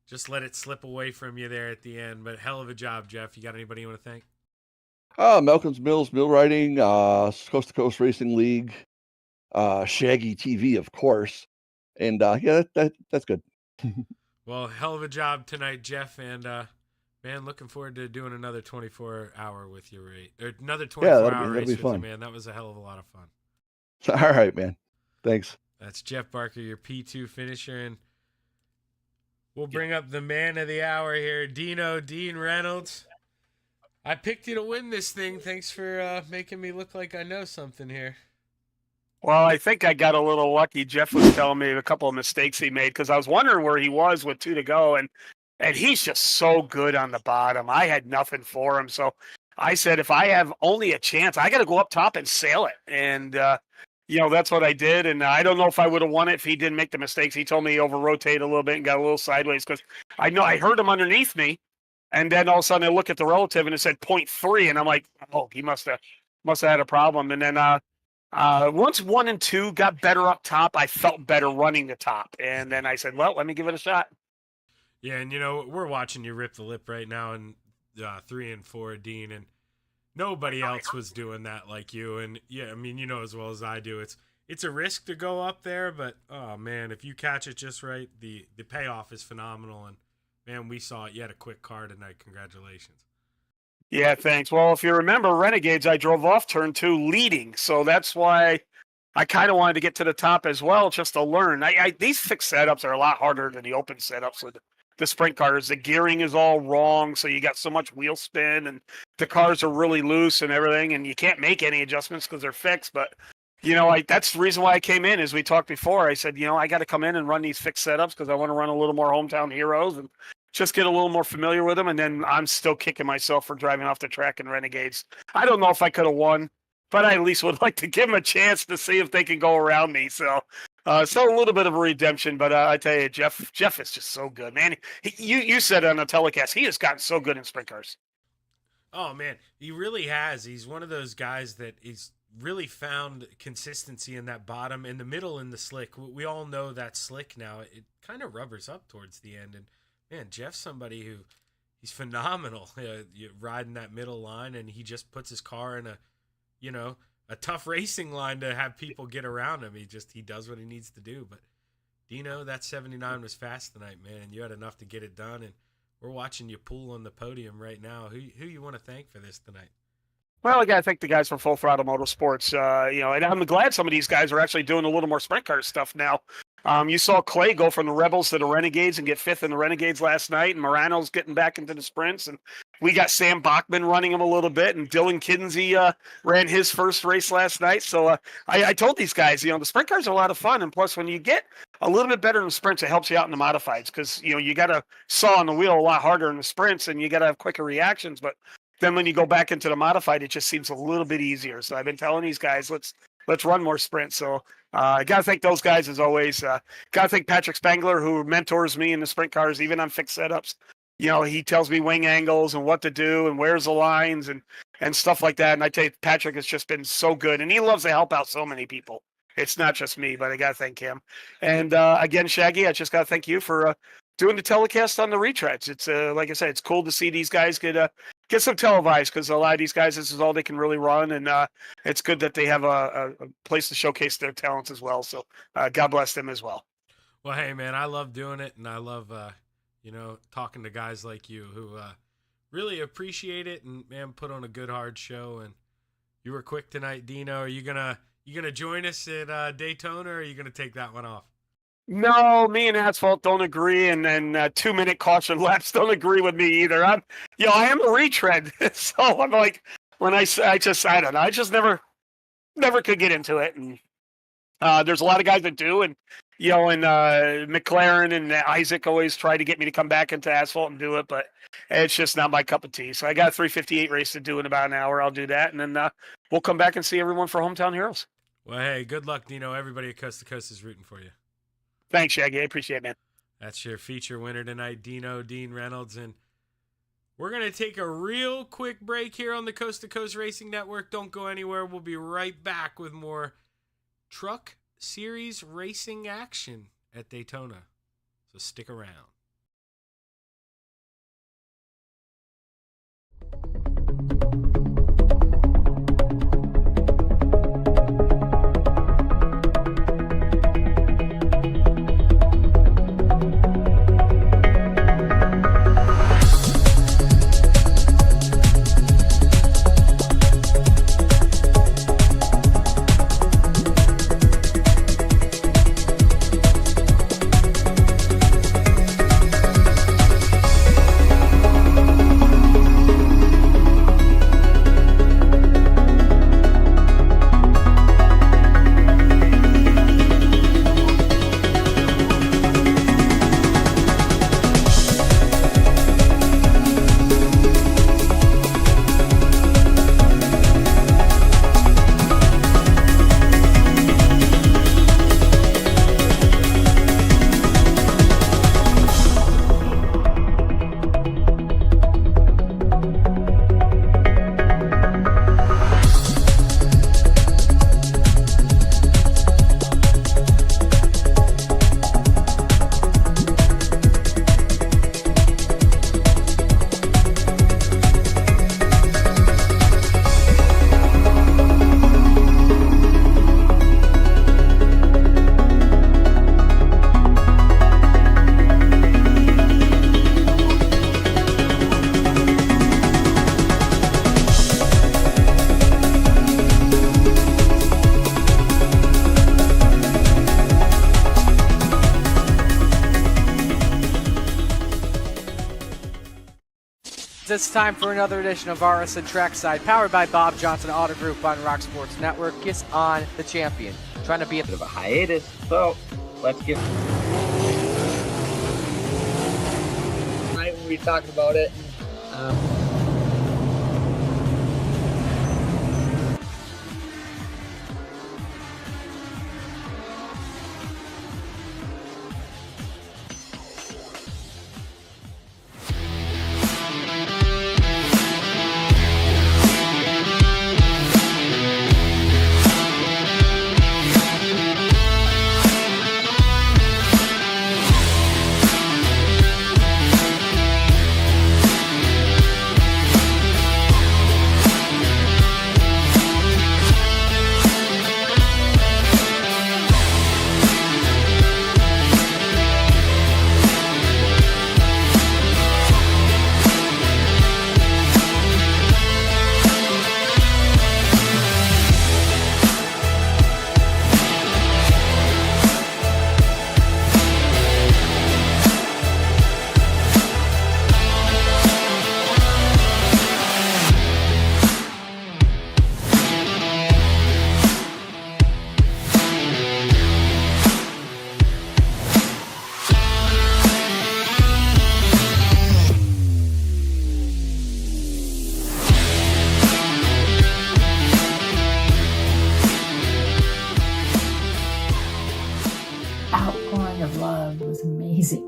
just let it slip away from you there at the end. But hell of a job, Jeff. You got anybody you want to thank? Malcolm's Mills, Mill Riding, Coast to Coast Racing League, Shaggy TV, of course. And, yeah, that's good. Well, hell of a job tonight, Jeff. And, man, looking forward to doing another 24-hour with you, right? Or another 24-hour race with you, man. That was a hell of a lot of fun. All right, man. Thanks. That's Jeff Barker, your P2 finisher. And we'll bring up the man of the hour here, Dean Reynolds. I picked you to win this thing. Thanks for making me look like I know something here. Well, I think I got a little lucky. Jeff was telling me a couple of mistakes he made because I was wondering where he was with 2 to go. And And he's just so good on the bottom. I had nothing for him. So I said, if I have only a chance, I got to go up top and sail it. And, that's what I did. And I don't know if I would have won it if he didn't make the mistakes. He told me he over-rotated a little bit and got a little sideways because I heard him underneath me. And then all of a sudden I look at the relative and it said 0.3. And I'm like, oh, he must have had a problem. And then once 1 and 2 got better up top, I felt better running the top. And then I said, well, let me give it a shot. Yeah, and we're watching you rip the lip right now in 3 and 4, Dean, and nobody else was doing that like you. And yeah, I mean, as well as I do, it's a risk to go up there, but oh man, if you catch it just right, the payoff is phenomenal. And man, we saw it. You had a quick car tonight. Congratulations. Yeah, thanks. Well, if you remember Renegades, I drove off turn 2 leading, so that's why I kind of wanted to get to the top as well, just to learn. These fixed setups are a lot harder than the open setups with the sprint cars. The gearing is all wrong, so you got so much wheel spin, and the cars are really loose and everything, and you can't make any adjustments because they're fixed. But that's the reason why I came in. As we talked before, I said, I got to come in and run these fixed setups because I want to run a little more hometown heroes and just get a little more familiar with them. And then I'm still kicking myself for driving off the track in Renegades. I don't know if I could have won, but I at least would like to give them a chance to see if they can go around me. So a little bit of a redemption, but I tell you, Jeff is just so good, man. You said it on the telecast, he has gotten so good in sprint cars. Oh man, he really has. He's one of those guys that he's really found consistency in that bottom, in the middle, in the slick. We all know that slick now. It kind of rubbers up towards the end, and man, Jeff's somebody who he's phenomenal. Riding that middle line, and he just puts his car in a tough racing line to have people get around him. He does what he needs to do. But Dino, that 79 was fast tonight, man, and you had enough to get it done. And we're watching you pool on the podium right now. Who you want to thank for this tonight? Well, I got to thank the guys from Full Throttle Motorsports. And I'm glad some of these guys are actually doing a little more sprint car stuff now. You saw Clay go from the Rebels to the Renegades and get 5th in the Renegades last night, and Morano's getting back into the sprints, and we got Sam Bachman running him a little bit, and Dylan Kinsey ran his first race last night. So I told these guys, the sprint cars are a lot of fun, and plus when you get a little bit better in the sprints, it helps you out in the modifieds because you got to saw on the wheel a lot harder in the sprints, and you got to have quicker reactions. But then when you go back into the modified, it just seems a little bit easier. So I've been telling these guys, let's run more sprints. So I got to thank those guys as always. Got to thank Patrick Spangler, who mentors me in the sprint cars, even on fixed setups. He tells me wing angles and what to do and where's the lines and stuff like that. And I tell you, Patrick has just been so good, and he loves to help out so many people. It's not just me, but I got to thank him. And again, Shaggy, I just got to thank you for doing the telecast on the retreads. It's like I said, it's cool to see these guys get some televised because a lot of these guys, this is all they can really run, and it's good that they have a place to showcase their talents as well. So God bless them as well. Well, hey man, I love doing it, and I love talking to guys like you who really appreciate it and man put on a good hard show. And you were quick tonight, Dino. Are you gonna join us at Daytona, or are you gonna take that one off? No, me and Asphalt don't agree, and 2-minute caution laps don't agree with me either. I am a retread, so I'm like, when I don't know, I just never could get into it. And there's a lot of guys that do, and McLaren and Isaac always try to get me to come back into asphalt and do it, but it's just not my cup of tea. So I got a 358 race to do in about an hour. I'll do that, and then we'll come back and see everyone for Hometown Heroes. Well, hey, good luck, Dino. Everybody at Coast to Coast is rooting for you. Thanks, Shaggy. I appreciate it, man. That's your feature winner tonight, Dean Reynolds. And we're going to take a real quick break here on the Coast to Coast Racing Network. Don't go anywhere. We'll be right back with more Truck Series racing action at Daytona. So stick around. it's time for another edition of RSN Trackside, powered by Bob Johnson Auto Group on Rock Sports Network. Kiss on the champion. Trying to be a bit of a hiatus, so let's get. Tonight when we talked about it.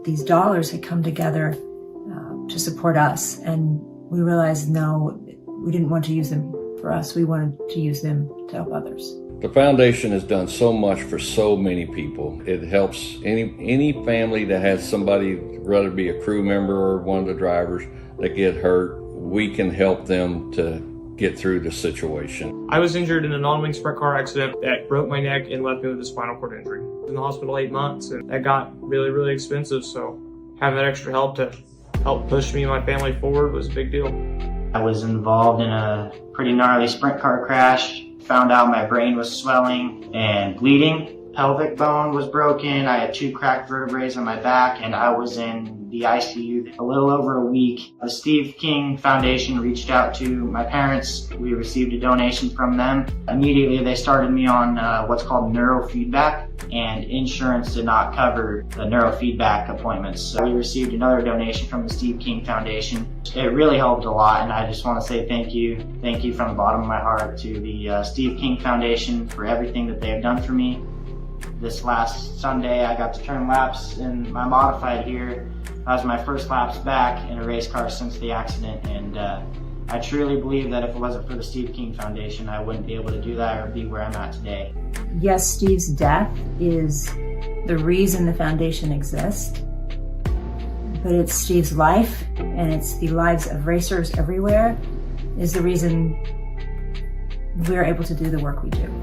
These dollars had come together to support us, and we realized no, we didn't want to use them for us. We wanted to use them to help others. The foundation has done so much for so many people. It helps any family that has somebody, whether it be a crew member or one of the drivers, that get hurt. We can help them to get through the situation. I was injured in a non-wing sprint car accident that broke my neck and left me with a spinal cord injury. I was in the hospital 8 months, and that got really, really expensive, so having that extra help to help push me and my family forward was a big deal. I was involved in a pretty gnarly sprint car crash. Found out my brain was swelling and bleeding. Pelvic bone was broken. I had 2 cracked vertebrae on my back, and I was in the ICU a little over a week. The Steve King Foundation reached out to my parents. We received a donation from them. Immediately they started me on what's called neurofeedback, and insurance did not cover the neurofeedback appointments. So we received another donation from the Steve King Foundation. It really helped a lot, and I just want to say thank you from the bottom of my heart to the Steve King Foundation for everything that they have done for me. This last Sunday, I got to turn laps in my modified here. That was my first laps back in a race car since the accident, and I truly believe that if it wasn't for the Steve King Foundation, I wouldn't be able to do that or be where I'm at today. Yes, Steve's death is the reason the foundation exists, but it's Steve's life, and it's the lives of racers everywhere, is the reason we're able to do the work we do.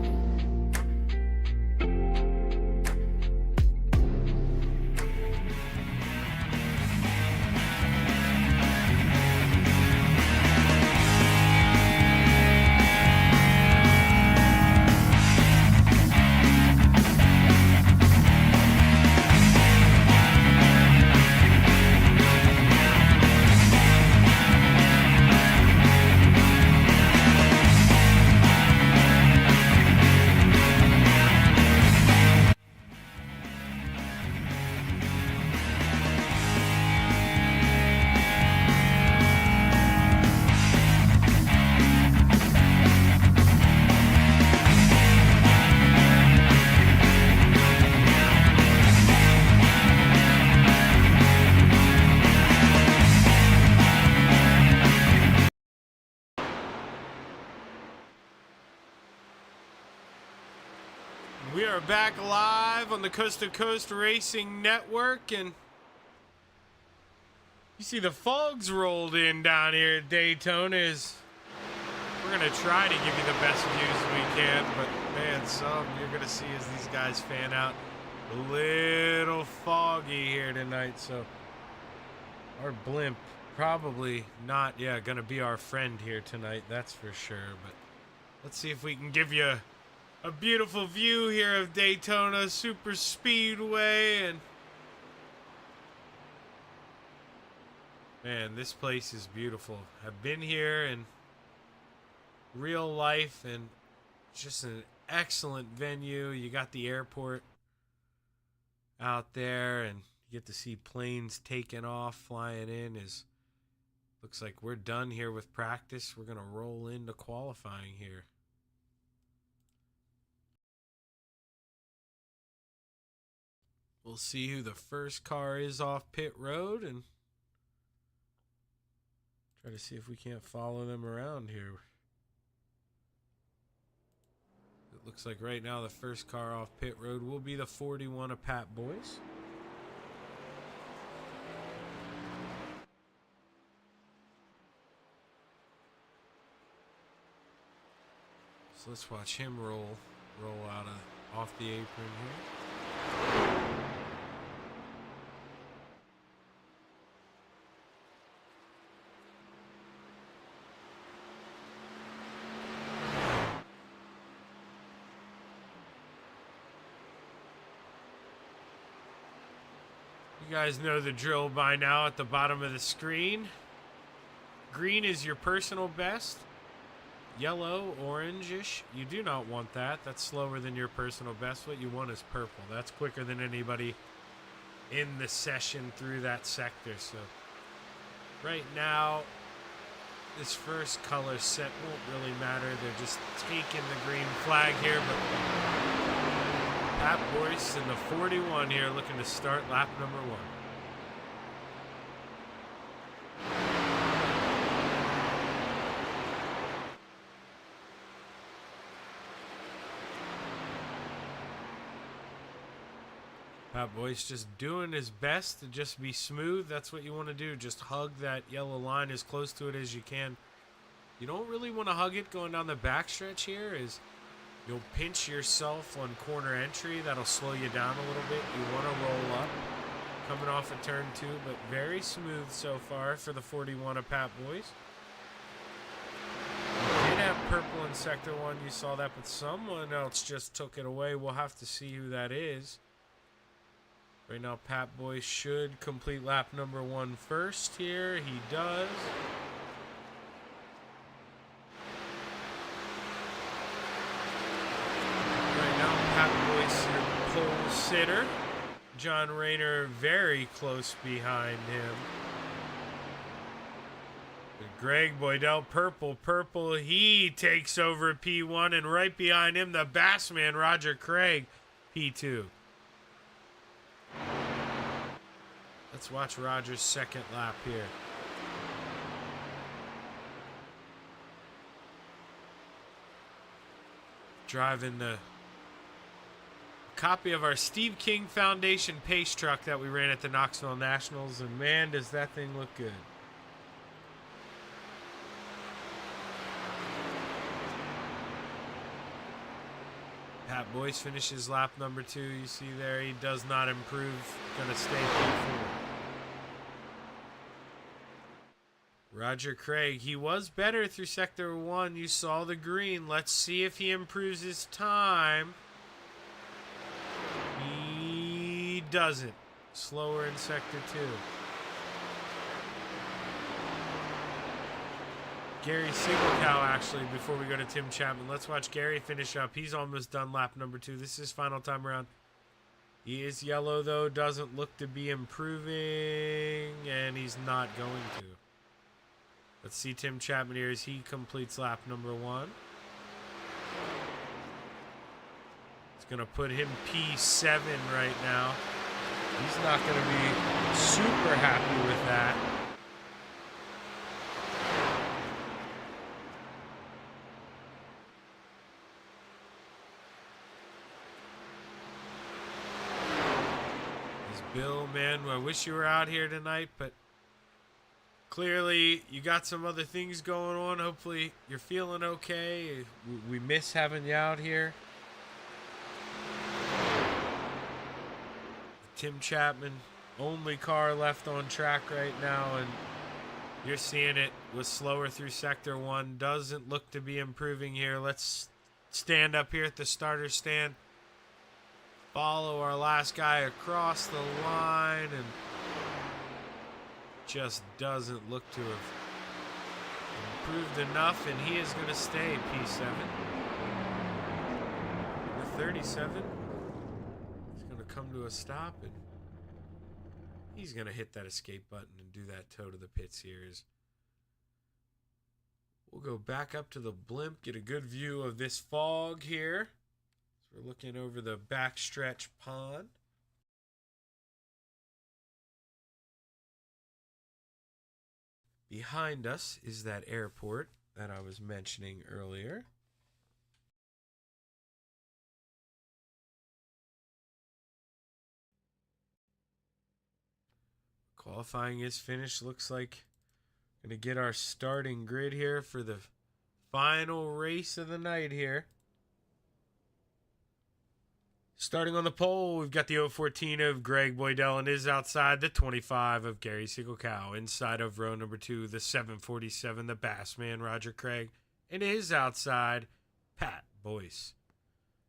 We are back live on the Coast to Coast Racing Network, and you see the fog's rolled in down here at Daytona. We're going to try to give you the best views we can, but man, some you're going to see as these guys fan out. A little foggy here tonight, so our blimp probably not, going to be our friend here tonight, that's for sure. But let's see if we can give you a beautiful view here of Daytona Super Speedway. And Man, this place is beautiful. I've been here in real life, and just an excellent venue. You got the airport out there, and you get to see planes taking off, flying in. Looks like we're done here with practice. We're going to roll into qualifying here. We'll see who the first car is off pit road and try to see if we can't follow them around here. It looks like right now the first car off pit road will be the 41 of Pat Boyce. So let's watch him roll out off the apron here. You guys know the drill by now at the bottom of the screen. Green is your personal best. Yellow, orangish, you do not want that. That's slower than your personal best. What you want is purple. That's quicker than anybody in the session through that sector. So right now, this first color set won't really matter. They're just taking the green flag here, but Pat Boyce in the 41 here looking to start lap number 1. Pat Boyce just doing his best to just be smooth. That's what you want to do. Just hug that yellow line as close to it as you can. You don't really want to hug it going down the backstretch here, is you'll pinch yourself on corner entry. That'll slow you down a little bit. You want to roll up coming off of turn 2, but very smooth so far for the 41 of Pat Boyce. You did have purple in sector 1. You saw that, but someone else just took it away. We'll have to see who that is. Right now, Pat Boyce should complete lap number 1 first here. He does. Right now, Pat Boyce, your pole sitter. John Rayner very close behind him. Greg Boydell, purple. He takes over P1, and right behind him, the Bassman, Roger Craig, P2. Let's watch Roger's second lap here. Driving the copy of our Steve King Foundation pace truck that we ran at the Knoxville Nationals, and man, does that thing look good. Pat Boyce finishes lap number 2. You see there, he does not improve. Going to stay P4. Roger Craig, he was better through sector 1. You saw the green. Let's see if he improves his time. He doesn't. Slower in sector 2. Gary Siegelkow, actually, before we go to Tim Chapman. Let's watch Gary finish up. He's almost done lap number 2. This is his final time around. He is yellow, though. Doesn't look to be improving, and he's not going to. Let's see Tim Chapman here as he completes lap number 1. It's going to put him P7 right now. He's not going to be super happy with that. Bill, man, I wish you were out here tonight, but clearly you got some other things going on. Hopefully you're feeling okay. We miss having you out here. Tim Chapman, only car left on track right now, and you're seeing it was slower through sector 1. Doesn't look to be improving here. Let's stand up here at the starter stand. Follow our last guy across the line, and just doesn't look to have improved enough, and he is going to stay P7. Number 37 is going to come to a stop, and he's going to hit that escape button and do that toe to the pits here. We'll go back up to the blimp, get a good view of this fog here. So we're looking over the backstretch pond. Behind us is that airport that I was mentioning earlier. Qualifying is finished. Looks like going to get our starting grid here for the final race of the night here. Starting on the pole, we've got the 014 of Greg Boydell and is outside, the 25 of Gary Siegelkow. Inside of row number 2, the 747, the Bassman, Roger Craig. And is outside, Pat Boyce.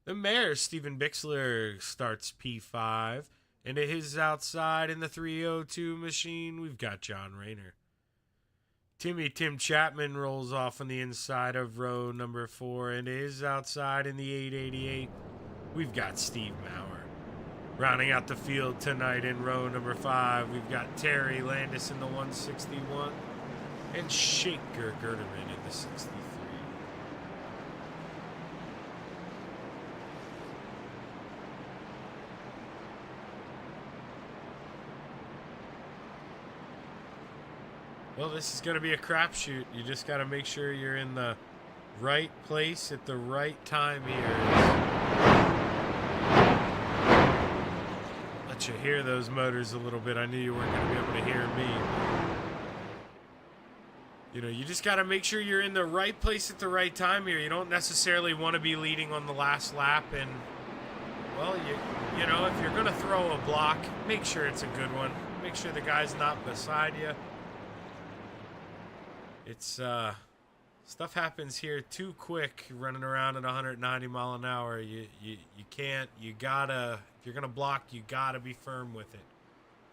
The Mayor, Stephen Bixler, starts P5. And it is outside in the 302 machine, we've got John Rayner. Tim Chapman rolls off on the inside of row number 4 and is outside in the 888. We've got Steve Maurer. Rounding out the field tonight in row number 5, we've got Terry Landis in the 161 and Shaker Gerderman in the 63. Well, this is going to be a crapshoot. You just got to make sure you're in the right place at the right time here. Let you hear those motors a little bit. I knew you weren't going to be able to hear me. You know, you just got to make sure you're in the right place at the right time here. You don't necessarily want to be leading on the last lap. And, well, you know, if you're going to throw a block, make sure it's a good one. Make sure the guy's not beside you. It's, stuff happens here too quick, running around at 190 mile an hour. You can't, you gotta, if you're gonna block, you gotta be firm with it.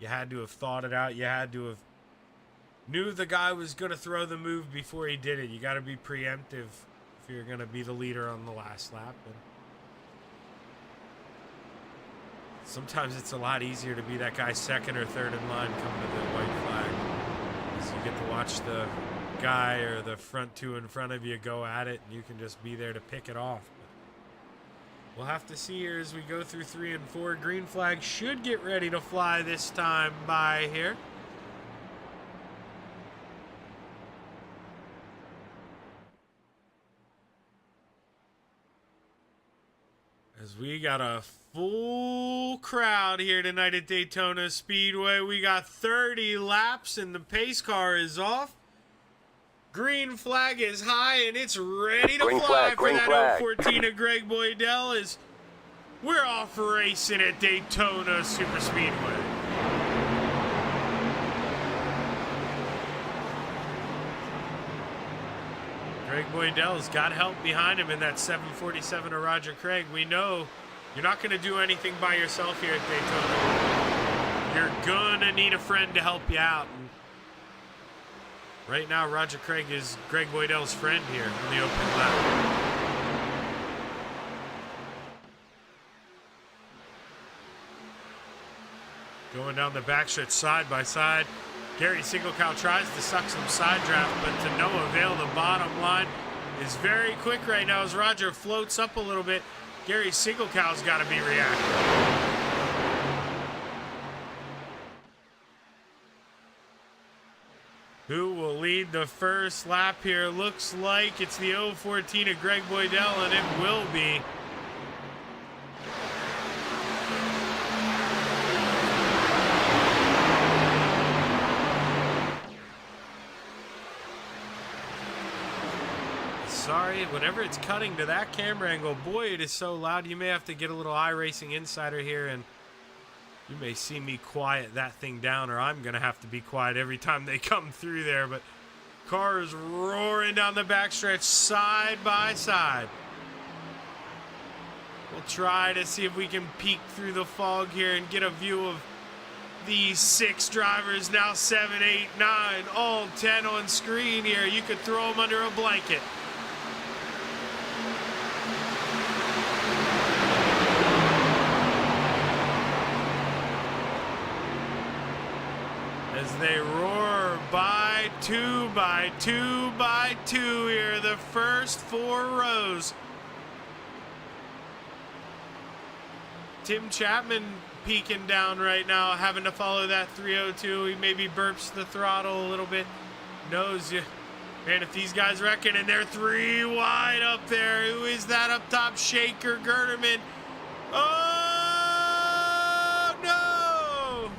You had to have thought it out. You had to have knew the guy was gonna throw the move before he did it. You gotta be preemptive if you're gonna be the leader on the last lap. And sometimes it's a lot easier to be that guy second or third in line coming to the white flag, because you get to watch the guy or the front two in front of you go at it, and you can just be there to pick it off. But we'll have to see here as we go through 3 and 4. Green flag should get ready to fly this time by here. As we got a full crowd here tonight at Daytona Speedway. We got 30 laps and the pace car is off. Green flag is high and it's ready to fly for that 014 of Greg Boydell as we're off racing at Daytona Superspeedway. Greg Boydell's got help behind him in that 747 of Roger Craig. We know you're not going to do anything by yourself here at Daytona. You're going to need a friend to help you out. And right now, Roger Craig is Greg Boydell's friend here on the open lap. Going down the backstretch side by side. Gary Siegelkow tries to suck some side draft, but to no avail. The bottom line is very quick right now as Roger floats up a little bit. Gary Siegelkow's got to be reactive. Who will lead the first lap here? Looks like it's the 014 of Greg Boydell, and it will be. Sorry, whenever it's cutting to that camera angle, boy, it is so loud. You may have to get a little iRacing Insider here, and you may see me quiet that thing down, or I'm going to have to be quiet every time they come through there. But cars roaring down the backstretch side by side. We'll try to see if we can peek through the fog here and get a view of these 6 drivers, now 7, 8, 9, all 10 on screen here. You could throw them under a blanket. As they roar by 2 by 2 by 2 here, the first 4 rows. Tim Chapman peeking down right now, having to follow that 302. He maybe burps the throttle a little bit. Knows you. Man, if these guys reckon and they're 3 wide up there, who is that up top? Shaker Gerderman. Oh, no!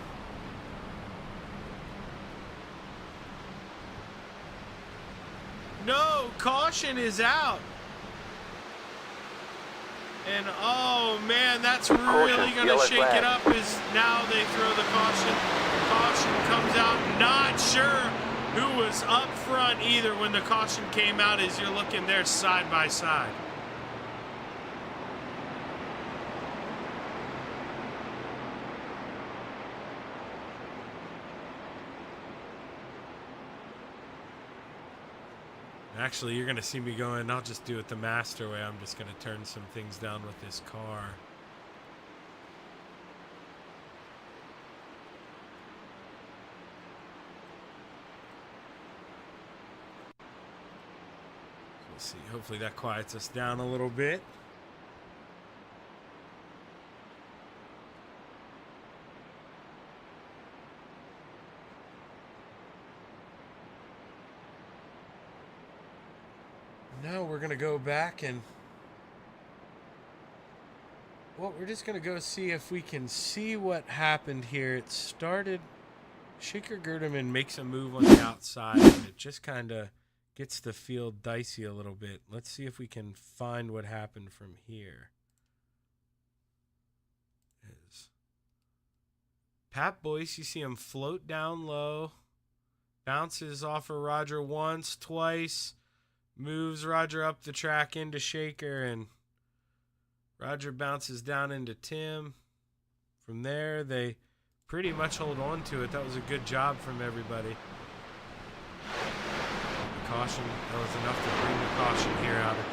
No, caution is out. And oh man, that's really going to shake it up as now they throw the caution. Caution comes out. Not sure who was up front either when the caution came out as you're looking there side by side. Actually, you're going to see me going, I'll just do it the master way. I'm just going to turn some things down with this car. We'll see. Hopefully that quiets us down a little bit. Now we're going to go back and, well, we're just going to go see if we can see what happened here. It started, Shaker Gerderman makes a move on the outside, and it just kind of gets the field dicey a little bit. Let's see if we can find what happened from here. Pat Boyce, you see him float down low, bounces off of Roger once, twice, moves Roger up the track into Shaker, and Roger bounces down into Tim. From there, they pretty much hold on to it. That was a good job from everybody. The caution, that was enough to bring the caution here out at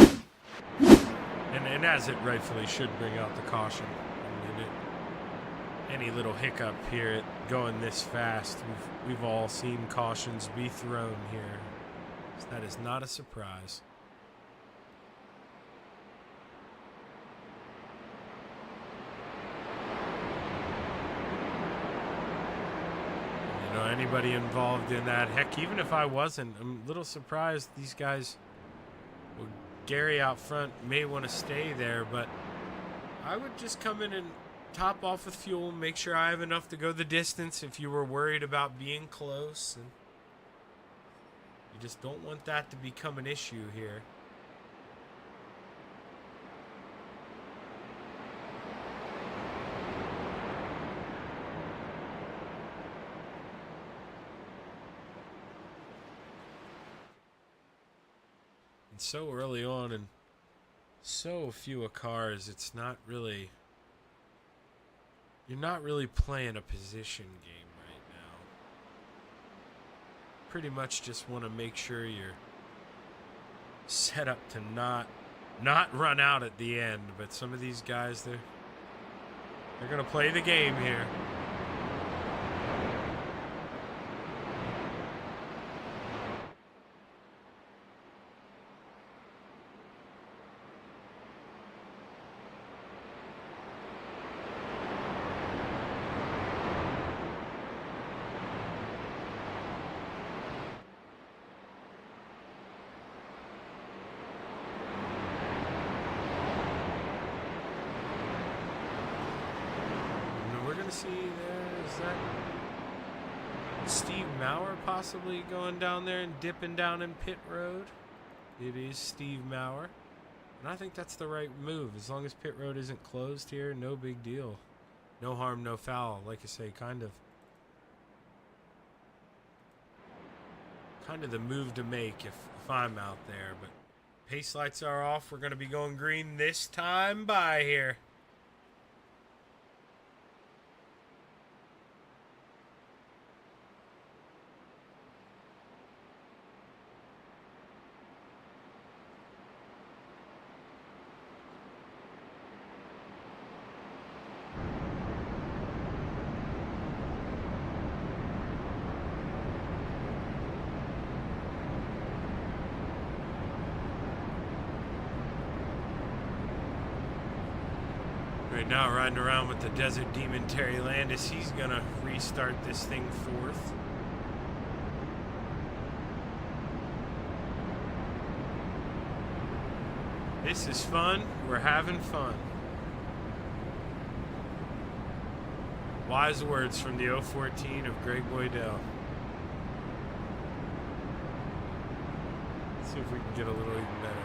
Daytona. And as it rightfully should bring out the caution. I mean, any little hiccup here at going this fast, we've all seen cautions be thrown here. So that is not a surprise. You know, anybody involved in that, heck, even if I wasn't, I'm a little surprised these guys, well, Gary out front may want to stay there, but I would just come in and top off with fuel, make sure I have enough to go the distance if you were worried about being close. And you just don't want that to become an issue here. And so early on and so few cars, it's not really... You're not really playing a position game right now. Pretty much just want to make sure you're set up to not run out at the end. But some of these guys, they're going to play the game here. See there, is that Steve Maurer possibly going down there and dipping down in pit road? It is Steve Maurer, and I think that's the right move. As long as pit road isn't closed here, no big deal. No harm, no foul. Like I say, kind of the move to make if I'm out there. But pace lights are off. We're going to be going green this time by here. Right now, riding around with the Desert Demon Terry Landis. He's gonna restart this thing fourth. This is fun. We're having fun. Wise words from the 014 of Greg Boydell. Let's see if we can get a little even better.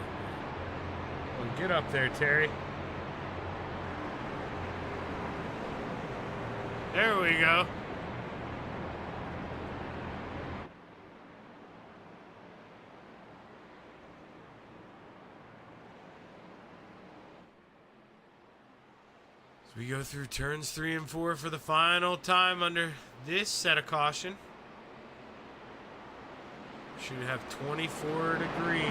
Well, get up there, Terry. There we go. So we go through turns 3 and 4 for the final time under this set of caution. Should have 24 to green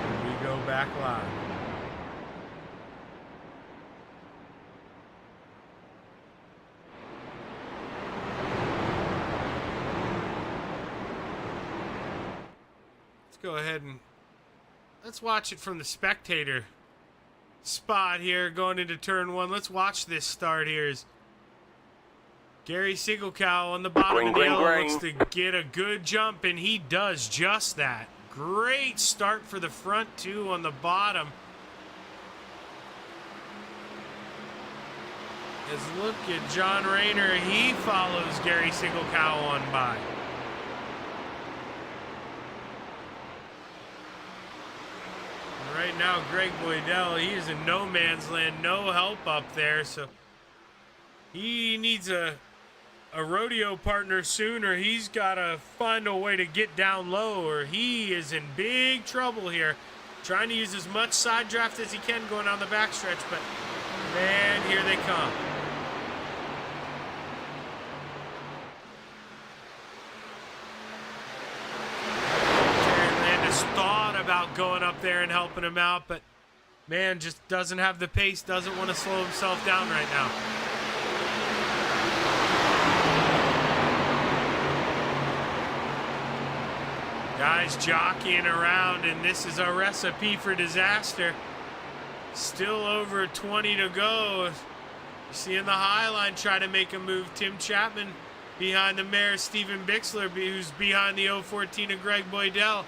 when we go back live. Go ahead and let's watch it from the spectator spot here going into turn 1. Let's watch this start here as Gary Sigelkow on the bottom of the yellow looks to get a good jump, and he does just that. Great start for the front two on the bottom. As look at John Rayner, he follows Gary Sigelkow on by. Right now, Greg Boydell, he is in no man's land, no help up there, so he needs a rodeo partner soon, or he's got to find a way to get down low, or he is in big trouble here, trying to use as much side draft as he can going down the backstretch, but man, here they come. About going up there and helping him out, but man, just doesn't have the pace, doesn't want to slow himself down right now. Guys jockeying around, and this is a recipe for disaster. Still over 20 to go. You see in the high line try to make a move. Tim Chapman behind the mare Stephen Bixler, who's behind the 014 of Greg Boydell.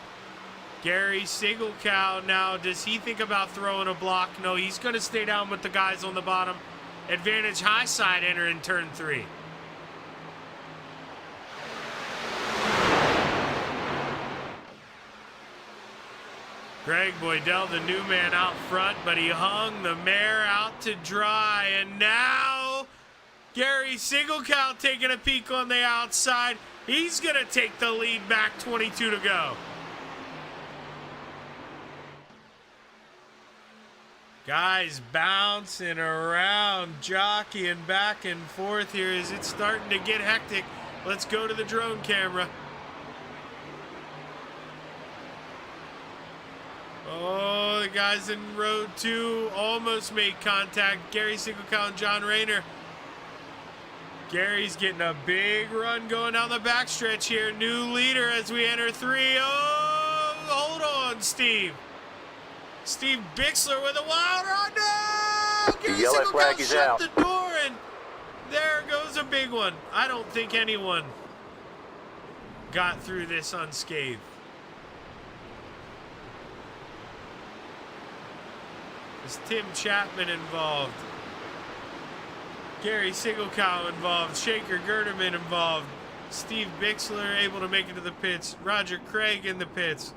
Gary Sigelkow now, does he think about throwing a block? No, he's going to stay down with the guys on the bottom. Advantage high side entering turn 3. Greg Boydell, the new man out front, but he hung the mare out to dry. And now Gary Sigelkow taking a peek on the outside. He's going to take the lead back, 22 to go. Guys bouncing around, jockeying back and forth here. Is it starting to get hectic? Let's go to the drone camera. Oh, the guys in row 2 almost made contact. Gary Sigelkow and John Rayner. Gary's getting a big run going down the backstretch here. New leader as we enter 3. Oh, hold on, Steve. Steve Bixler with a wild run. No! Gary Yellow flag Sigelkow is shut out. the door, and there goes a big one. I don't think anyone got through this unscathed. Is Tim Chapman involved? Gary Sigelkow involved. Shaker Gerderman involved. Steve Bixler able to make it to the pits. Roger Craig in the pits.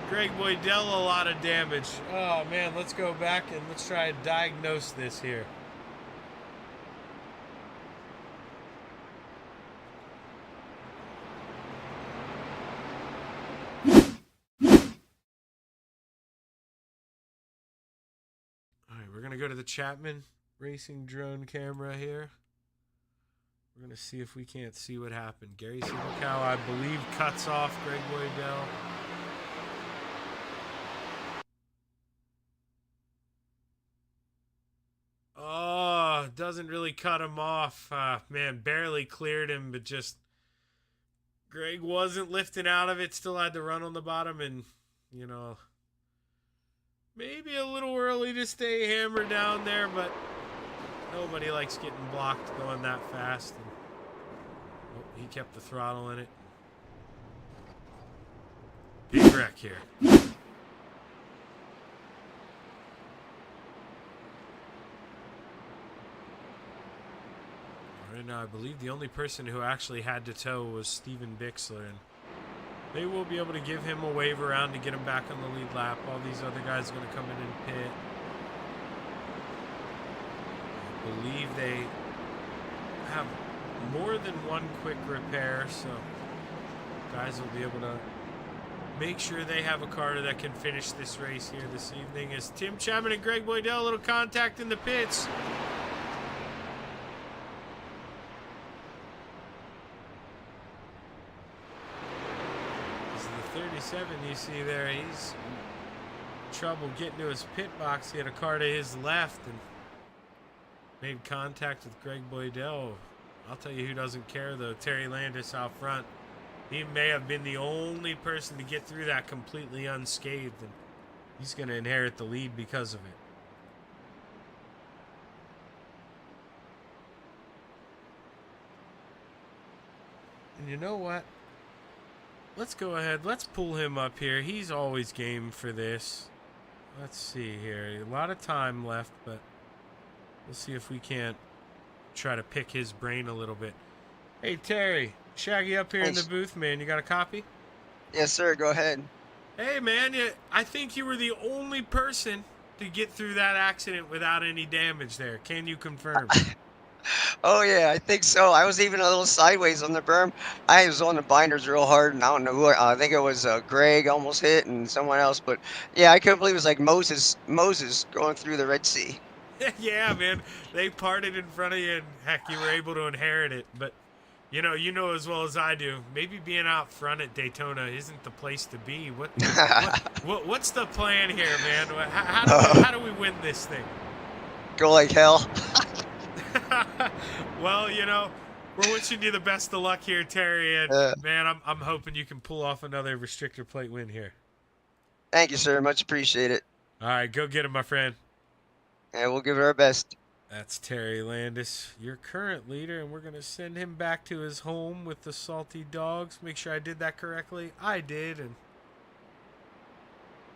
Greg Boydell, a lot of damage. Oh man, let's go back and let's try and diagnose this here. All right, we're gonna go to the Chapman Racing drone camera here. We're gonna see if we can't see what happened. Gary Sigelkow, I believe, cuts off Greg Boydell. Oh, doesn't really cut him off. Man, barely cleared him, but just Greg wasn't lifting out of it. Still had to run on the bottom, and, you know, Maybe a little early to stay hammered down there, but nobody likes getting blocked going that fast. And, oh, he kept the throttle in it. Big wreck here. Right now, I believe the only person who actually had to tow was Steven Bixler, and they will be able to give him a wave around to get him back on the lead lap. All these other guys are going to come in and pit. I believe they have more than one quick repair, so guys will be able to make sure they have a car that can finish this race here this evening. As Tim Chapman and Greg Boydell, a little contact in the pits. You see there, he's in trouble getting to his pit box. He had a car to his left and made contact with Greg Boydell. I'll tell you who doesn't care though, Terry Landis out front. He may have been the only person to get through that completely unscathed, and he's going to inherit the lead because of it. And you know what? Let's go ahead. Let's pull him up here. He's always game for this. Let's see here. A lot of time left, but we'll see if we can't try to pick his brain a little bit. Hey, Terry. Shaggy up here in the booth, man. You got a copy? Yes, sir. Go ahead. Hey, man. I think you were the only person to get through that accident without any damage there. Can you confirm? Oh, yeah, I think so. I was even a little sideways on the berm. I was on the binders real hard, and I don't know who. I think it was Greg almost hit and someone else. But, yeah, I couldn't believe it was like Moses going through the Red Sea. Yeah, man. They parted in front of you, and, heck, you were able to inherit it. But, you know as well as I do, maybe being out front at Daytona isn't the place to be. What's the plan here, man? How do we win this thing? Go like hell. Well, we're wishing you the best of luck here, Terry, and man, I'm hoping you can pull off another restrictor plate win here. Thank you, sir. Much appreciated. All right, go get him, my friend. And we'll give it our best. That's Terry Landis, your current leader, and we're going to send him back to his home with the Salty Dogs. Make sure I did that correctly. I did, and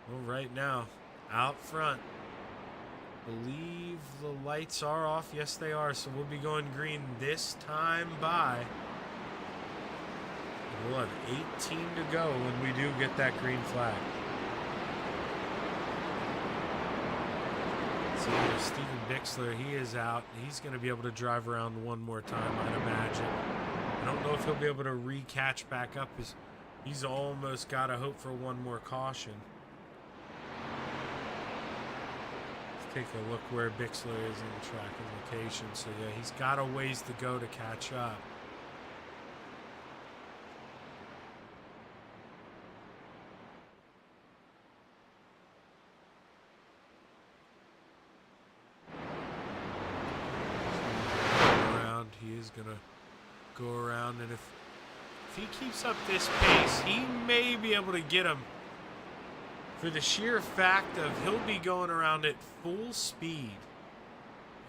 well, right now, out front, believe the lights are off. Yes, they are. So we'll be going green this time by. We'll have 18 to go when we do get that green flag. So Steven Bixler, he is out. He's going to be able to drive around one more time, I'd imagine. I don't know if he'll be able to re-catch back up. He's almost got to hope for one more caution. Take a look where Bixler is in the track and location. So, yeah, he's got a ways to go to catch up. He is going to go around, and if he keeps up this pace, he may be able to get him. For the sheer fact of he'll be going around at full speed,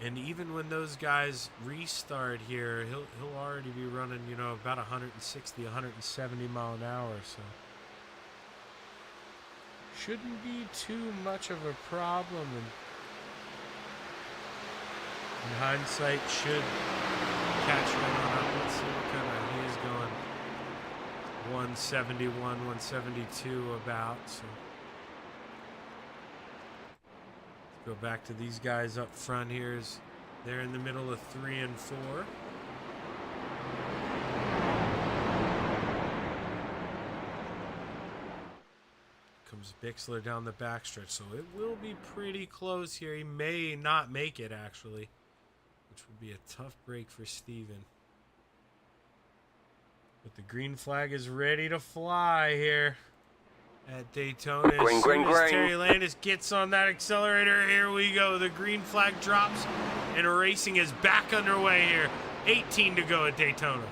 and even when those guys restart here, he'll already be running, about 160, 170 mile an hour. So shouldn't be too much of a problem. And in hindsight, should catch right on up. Let's see what kind of he is going. 171, 172 about. So. Go back to these guys up front here. They're in the middle of 3 and 4. Comes Bixler down the backstretch, so it will be pretty close here. He may not make it, actually, which would be a tough break for Steven. But the green flag is ready to fly here at Daytona. As soon as Terry Landis gets on that accelerator, here we go. The green flag drops, and racing is back underway here. 18 to go at Daytona.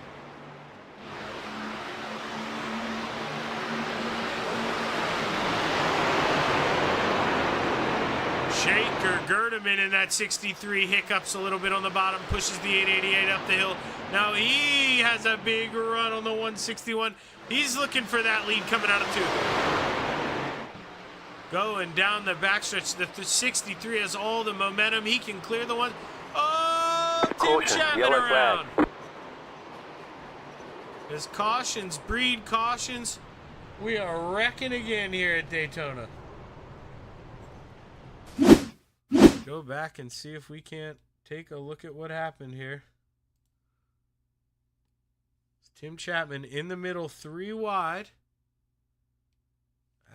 Shaker Gerdeman in that 63 hiccups a little bit on the bottom, pushes the 888 up the hill. Now he has a big run on the 161. He's looking for that lead coming out of 2. Going down the backstretch. The 63 has all the momentum. He can clear the one. Oh, Tim Caution, Chapman yellow around. flag. As cautions breed cautions, we are wrecking again here at Daytona. Go back and see if we can't take a look at what happened here. Tim Chapman in the middle, 3 wide.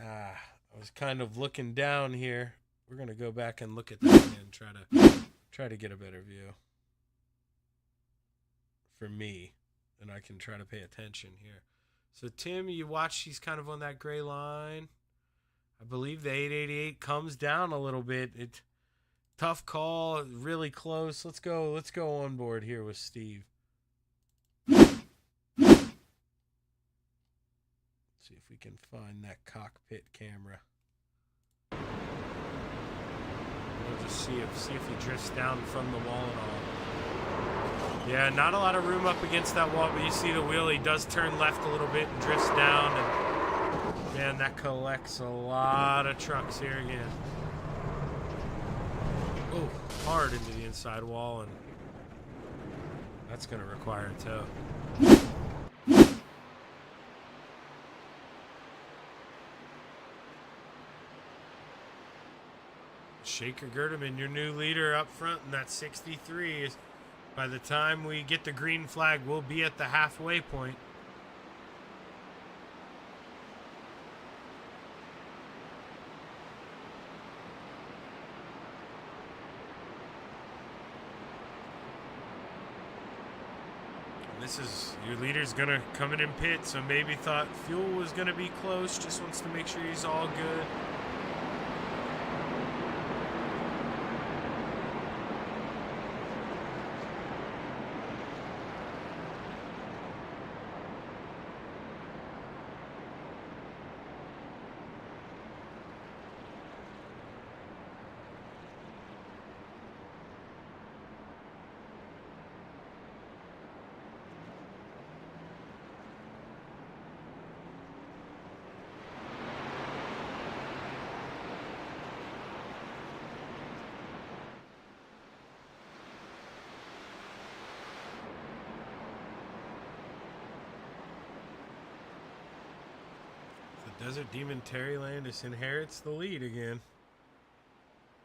I was kind of looking down here. We're going to go back and look at that again, try to get a better view for me, and I can try to pay attention here. So Tim, you watch, he's kind of on that gray line. I believe the 888 comes down a little bit. Tough call, really close. Let's go on board here with Steve. See if we can find that cockpit camera. We'll just see if he drifts down from the wall at all. Yeah, not a lot of room up against that wall, but you see the wheel. He does turn left a little bit and drifts down. And man, that collects a lot of trucks here again. Oh, hard into the inside wall, and that's going to require a tow. Shaker Gerdeman, your new leader up front in that 63. By the time we get the green flag, we'll be at the halfway point. This is, your leader's gonna come in and pit, so maybe thought fuel was gonna be close, just wants to make sure he's all good. Desert Demon Terry Landis inherits the lead again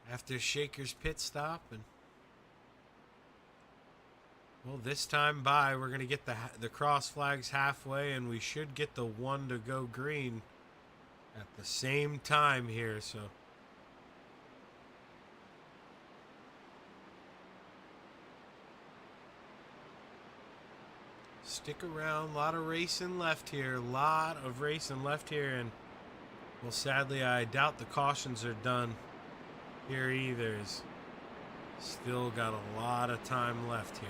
after Shaker's pit stop, and well, this time by we're gonna get the cross flags halfway, and we should get the one to go green at the same time here. So stick around, a lot of racing left here, and well, sadly, I doubt the cautions are done here either. Still got a lot of time left here.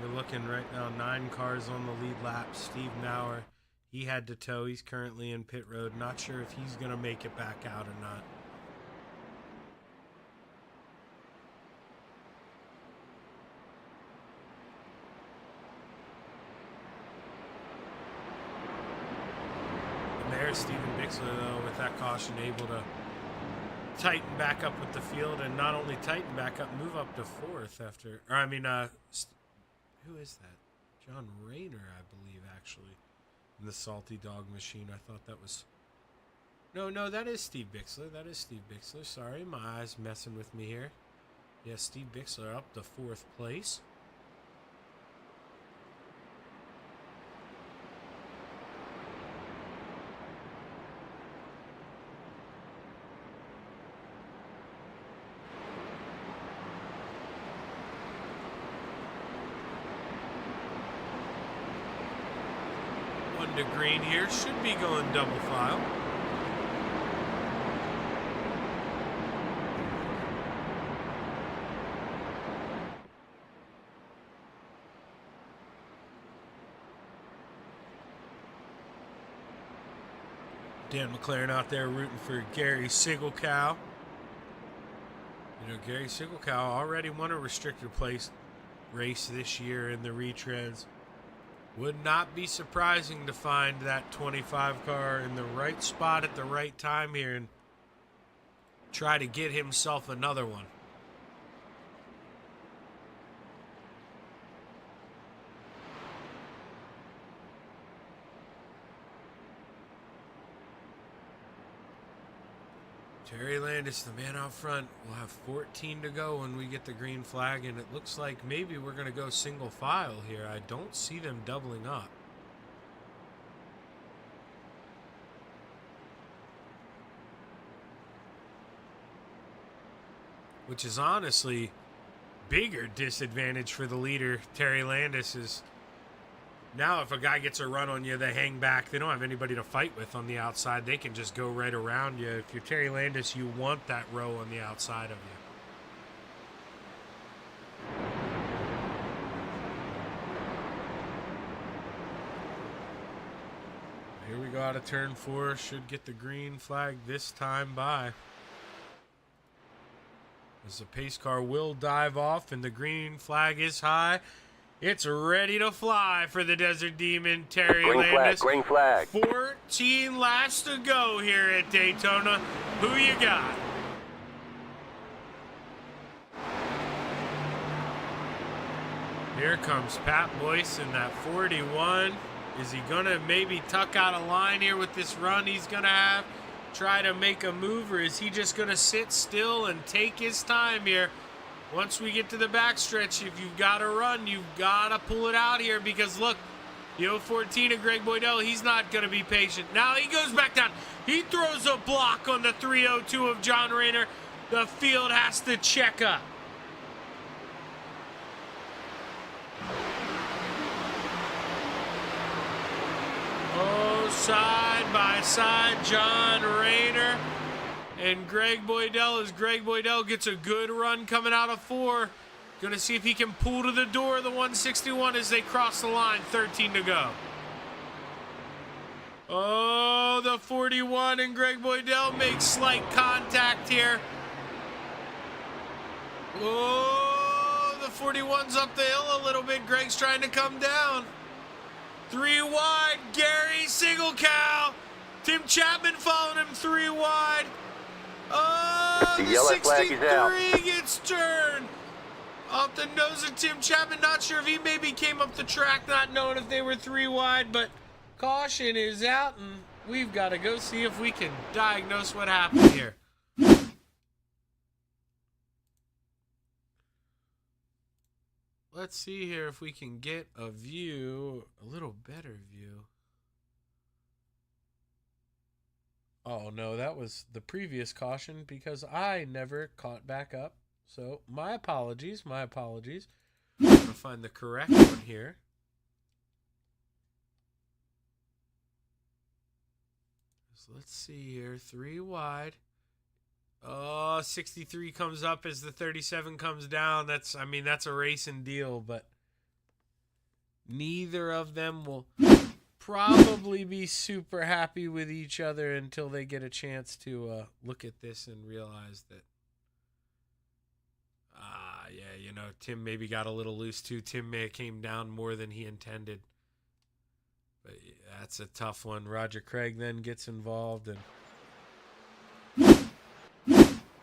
We're looking right now, 9 cars on the lead lap. Steve Maurer, he had to tow. He's currently in pit road. Not sure if he's going to make it back out or not. Steven Bixler, though, with that caution, able to tighten back up with the field, and not only tighten back up, move up to 4th after, or I mean, who is that? John Rayner, I believe, actually, in the Salty Dog Machine. I thought that was, no, that is Steve Bixler. Sorry, my eyes messing with me here. Yeah, Steve Bixler up to 4th place. To green here, should be going double file. Dan McLaren out there rooting for Gary Sigelcow. You know, Gary Singelkow already won a restrictor place race this year in the retreads. Would not be surprising to find that 25 car in the right spot at the right time here and try to get himself another one. Terry Landis, the man out front, will have 14 to go when we get the green flag, and it looks like maybe we're going to go single file here. I don't see them doubling up. Which is honestly bigger disadvantage for the leader, Terry Landis, is now if a guy gets a run on you, they hang back. They don't have anybody to fight with on the outside. They can just go right around you. If you're Terry Landis, you want that row on the outside of you. Here we go out of turn 4. Should get the green flag this time by. As the pace car will dive off and the green flag is high. It's ready to fly for the Desert Demon, Terry Landis. Green flag. 14 laps to go here at Daytona. Who you got? Here comes Pat Boyce in that 41. Is he going to maybe tuck out a line here with this run he's going to have? Try to make a move, or is he just going to sit still and take his time here? Once we get to the backstretch, if you've got to run, you've got to pull it out here because, look, the 014 of Greg Boydell, he's not going to be patient. Now he goes back down. He throws a block on the 302 of John Rayner. The field has to check up. Oh, side by side, John Rayner and Greg Boydell, as Greg Boydell gets a good run coming out of 4. Going to see if he can pull to the door of the 161 as they cross the line. 13 to go. Oh, the 41 and Greg Boydell makes slight contact here. Oh, the 41's up the hill a little bit. Greg's trying to come down. 3 wide, Gary Singelkow. Tim Chapman following him 3 wide. Oh, the 63 gets turned off the nose of Tim Chapman. Not sure if he maybe came up the track not knowing if they were 3 wide, but caution is out, and we've got to go see if we can diagnose what happened here. Let's see here if we can get a view, a little better view. Oh, no, that was the previous caution because I never caught back up. So, my apologies, my apologies. I'm going to find the correct one here. So let's see here. 3 wide. Oh, 63 comes up as the 37 comes down. That's a racing deal, but neither of them will probably be super happy with each other until they get a chance to look at this and realize that, yeah, you know, Tim maybe got a little loose too. Tim may have came down more than he intended. But yeah, that's a tough one. Roger Craig then gets involved and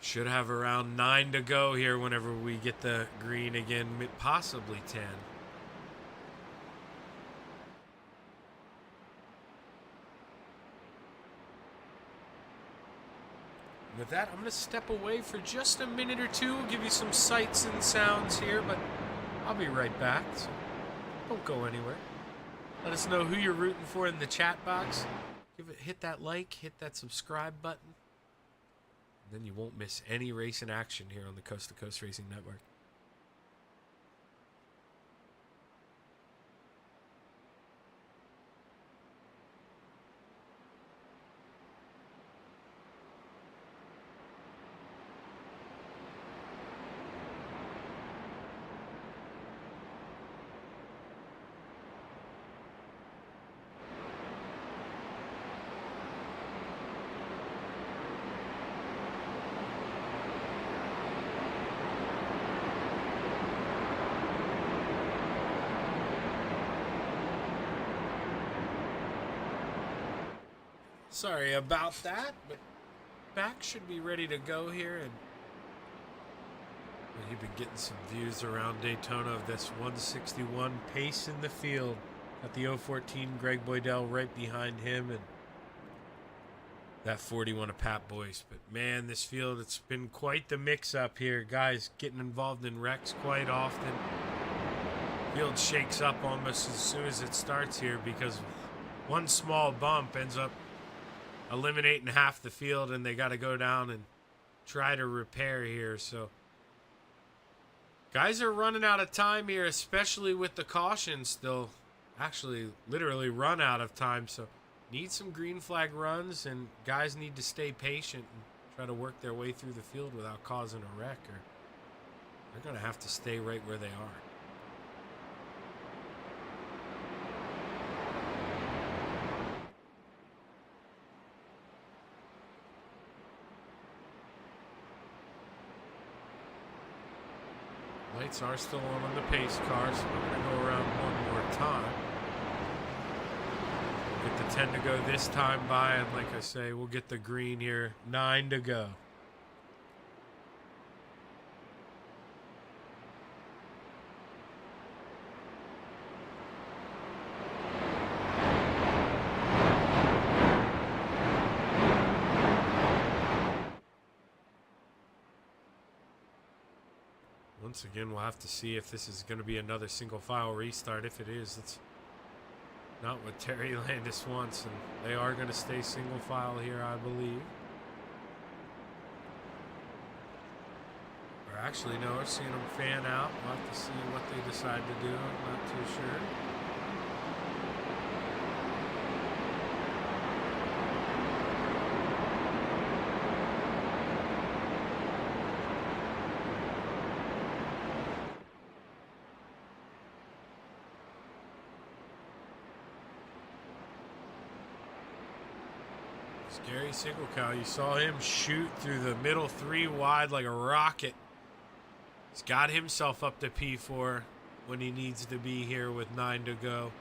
should have around 9 to go here whenever we get the green again, possibly 10. With that, I'm going to step away for just a minute or two, give you some sights and sounds here, but I'll be right back, so don't go anywhere. Let us know who you're rooting for in the chat box. Hit that like, hit that subscribe button. Then you won't miss any race in action here on the Coast to Coast Racing Network. Sorry about that, but back should be ready to go here. And well, you've been getting some views around Daytona of this 161 pace in the field. Got the 014 Greg Boydell right behind him, and that 41 of Pat Boyce. But man, this field, it's been quite the mix-up here. Guys getting involved in wrecks quite often. Field shakes up almost as soon as it starts here because one small bump ends up eliminating half the field, and they got to go down and try to repair here. So guys are running out of time here, especially with the caution still. Actually, literally run out of time. So need some green flag runs, and guys need to stay patient and try to work their way through the field without causing a wreck, or they're going to have to stay right where they are. Lights are still on the pace car, so I'm going to go around one more time. Get the 10 to go this time by, and like I say, we'll get the green here. 9 to go. Once again, we'll have to see if this is going to be another single file restart. If it is, it's not what Terry Landis wants, and they are going to stay single file here, I believe. Or actually, no, we're seeing them fan out. We'll have to see what they decide to do. I'm not too sure. Gary Singelkow, you saw him shoot through the middle 3 wide like a rocket. He's got himself up to P4 when he needs to be here with 9 to go.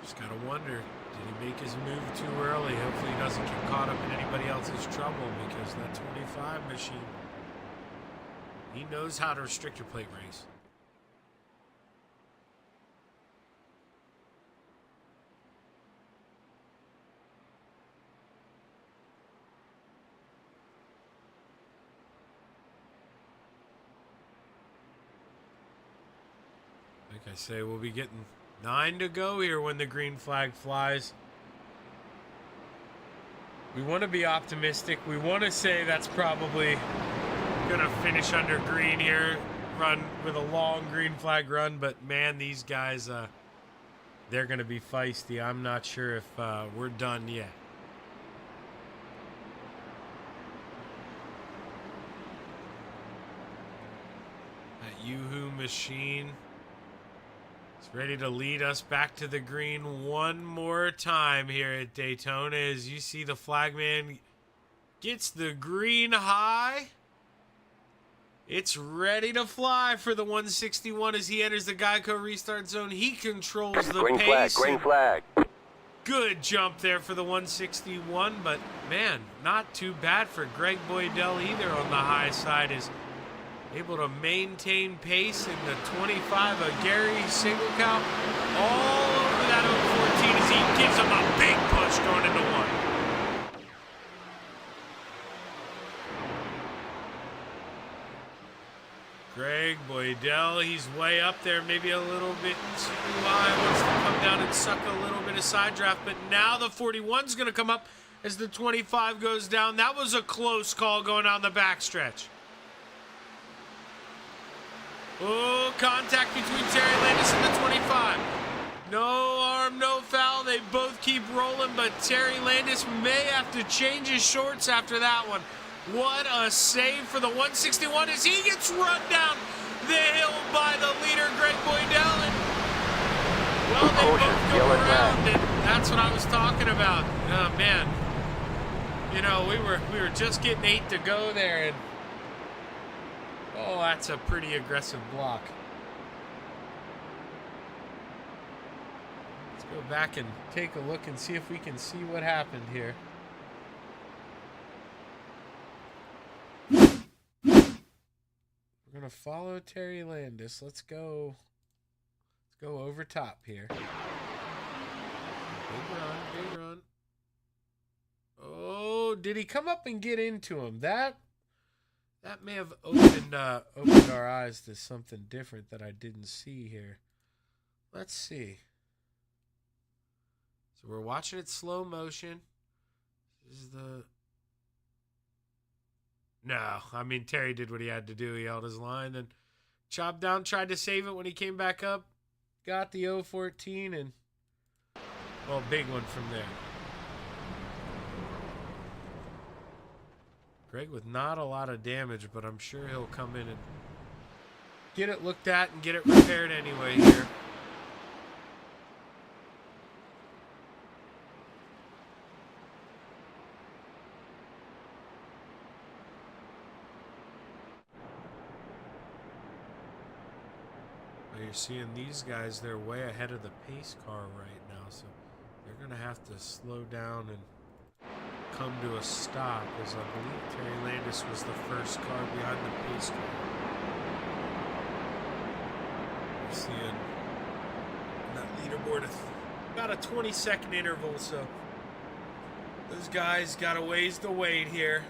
Just gotta wonder, did he make his move too early? Hopefully he doesn't get caught up in anybody else's trouble, because that 25 machine, he knows how to restrict your plate race. Like I say, we'll be getting 9 to go here when the green flag flies. We want to be optimistic. We want to say that's probably going to finish under green here, run with a long green flag run. But man, these guys, they're going to be feisty. I'm not sure if we're done yet. That Yoo-hoo machine is ready to lead us back to the green one more time here at Daytona. As you see, the flagman gets the green high. It's ready to fly for the 161 as he enters the Geico restart zone. He controls the Green pace. Green flag. Good jump there for the 161, but man, not too bad for Greg Boydell either on the high side. Is able to maintain pace in the 25 of Gary Singelkow all over that 014 as he gives him a big push going into 1. Greg Boydell, he's way up there, maybe a little bit too high. Wants to come down and suck a little bit of side draft, but now the 41's going to come up as the 25 goes down. That was a close call going down the backstretch. Oh, contact between Terry Landis and the 25. No arm, no foul. They both keep rolling, but Terry Landis may have to change his shorts after that one. What a save for the 161 as he gets run down the hill by the leader, Greg Boydell. And, well, they both go around, and that's what I was talking about. Oh, man. You know, we were just getting 8 to go there, and oh, that's a pretty aggressive block. It's Go back and take a look and see if we can see what happened here. We're gonna follow Terry Landis. Let's go over top here. Big run, big run. Oh, did he come up and get into him? That may have opened our eyes to something different that I didn't see here. Let's see. So we're watching it slow motion. This is the... No, I mean, Terry did what he had to do. He held his line and chopped down, tried to save it when he came back up. Got the 014 and, well, big one from there. Greg with not a lot of damage, but I'm sure he'll come in and get it looked at and get it repaired anyway here. You're seeing these guys, they're way ahead of the pace car right now, so they're going to have to slow down and come to a stop, as I believe Terry Landis was the first car behind the pace car. We're seeing that leaderboard about a 20-second interval, so those guys got a ways to wait here.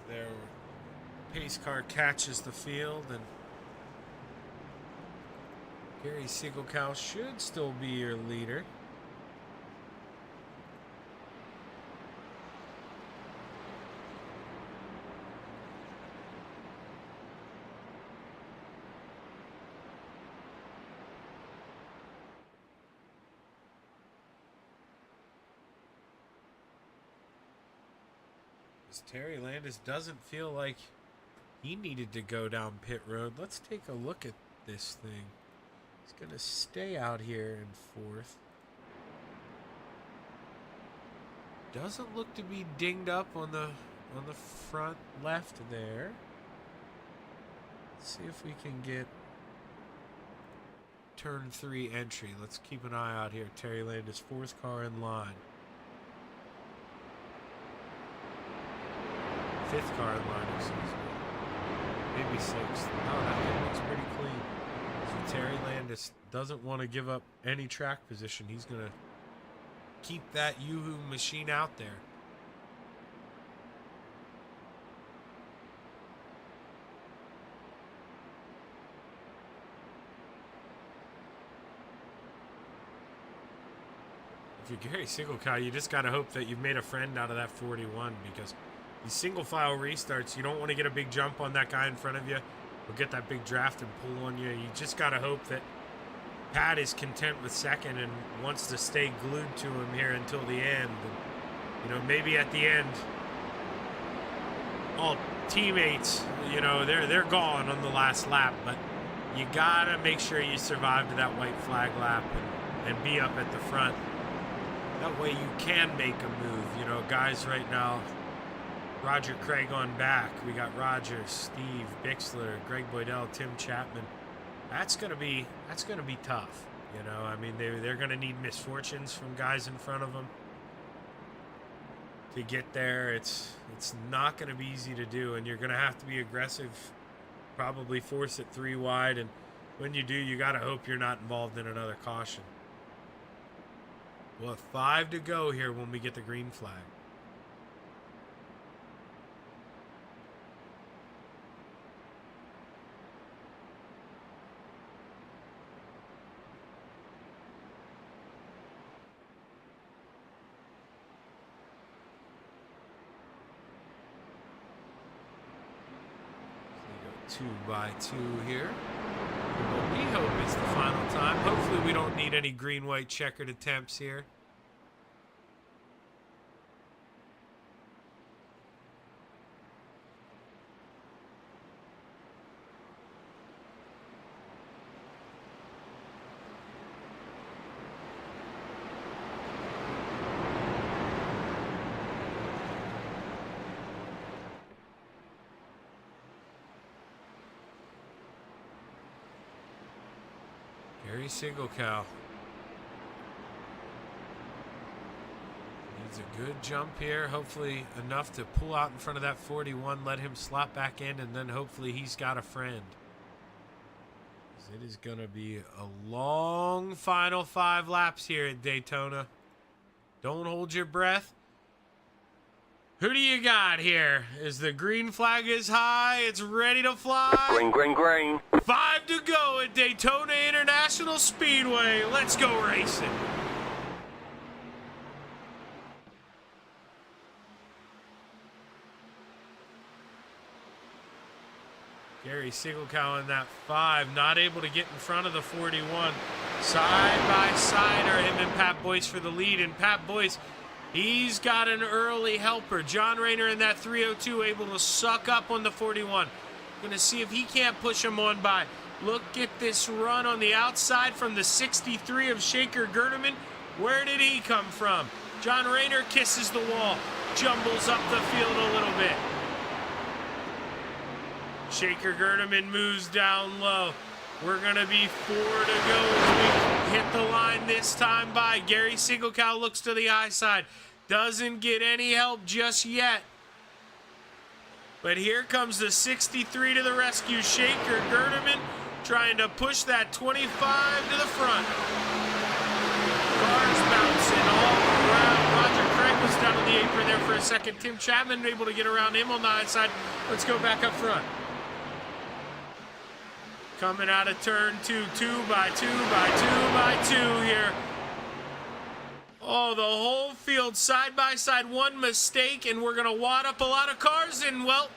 Their pace car catches the field, and Gary Siegelkow should still be your leader. Terry Landis doesn't feel like he needed to go down pit road. Let's take a look at this thing. He's going to stay out here in fourth. Doesn't look to be dinged up on the front left there. Let's see if we can get turn 3 entry. Let's keep an eye out here. Terry Landis, fourth car in line. Fifth car in line, excuse me. Maybe sixth. No, that thing looks pretty clean. So Terry Landis doesn't want to give up any track position. He's going to keep that Yoo-Hoo machine out there. If you're Gary Siegelkow, you just got to hope that you've made a friend out of that 41, because these single file restarts, you don't want to get a big jump on that guy in front of you or get that big draft and pull on you. You just got to hope that Pat is content with second and wants to stay glued to him here until the end. And, you know, maybe at the end, all teammates, you know, they're gone on the last lap, but you got to make sure you survive to that white flag lap and be up at the front. That way you can make a move. You know, guys right now, Roger Craig on back. We got Roger, Steve, Bixler, Greg Boydell, Tim Chapman. That's gonna be tough. You know, I mean, they're gonna need misfortunes from guys in front of them to get there. It's not gonna be easy to do, and you're gonna have to be aggressive. Probably force it 3 wide, and when you do, you gotta hope you're not involved in another caution. We'll have 5 to go here when we get the green flag. So we go 2 by 2 here. What we hope is the final time. Hopefully we don't need any green-white checkered attempts here. Gary Sigelkow needs a good jump here. Hopefully enough to pull out in front of that 41, let him slot back in, and then hopefully he's got a friend. It is going to be a long final 5 laps here at Daytona. Don't hold your breath. Who do you got here? Is the green flag is high? It's ready to fly. Green, green, green. 5 to go at Daytona International Speedway. Let's go racing. Gary Sigelkow in that 5, not able to get in front of the 41. Side by side are him and Pat Boyce for the lead, and Pat Boyce, he's got an early helper. John Rayner in that 302 able to suck up on the 41. Gonna see if he can't push him on by. Look at this run on the outside from the 63 of Shaker Gerdeman. Where did he come from? John Rayner kisses the wall, jumbles up the field a little bit. Shaker Gerdeman moves down low. We're going to be 4 to go as we hit the line this time by. Gary Sigelkow looks to the high side. Doesn't get any help just yet. But here comes the 63 to the rescue. Shaker Gerdeman trying to push that 25 to the front. Cars bouncing all around. Roger Craig was down on the apron there for a second. Tim Chapman able to get around him on the high side. Let's go back up front. Coming out of turn 2, 2 by 2 by 2 by 2 here. Oh, the whole field side by side, one mistake, and we're going to wad up a lot of cars, and well...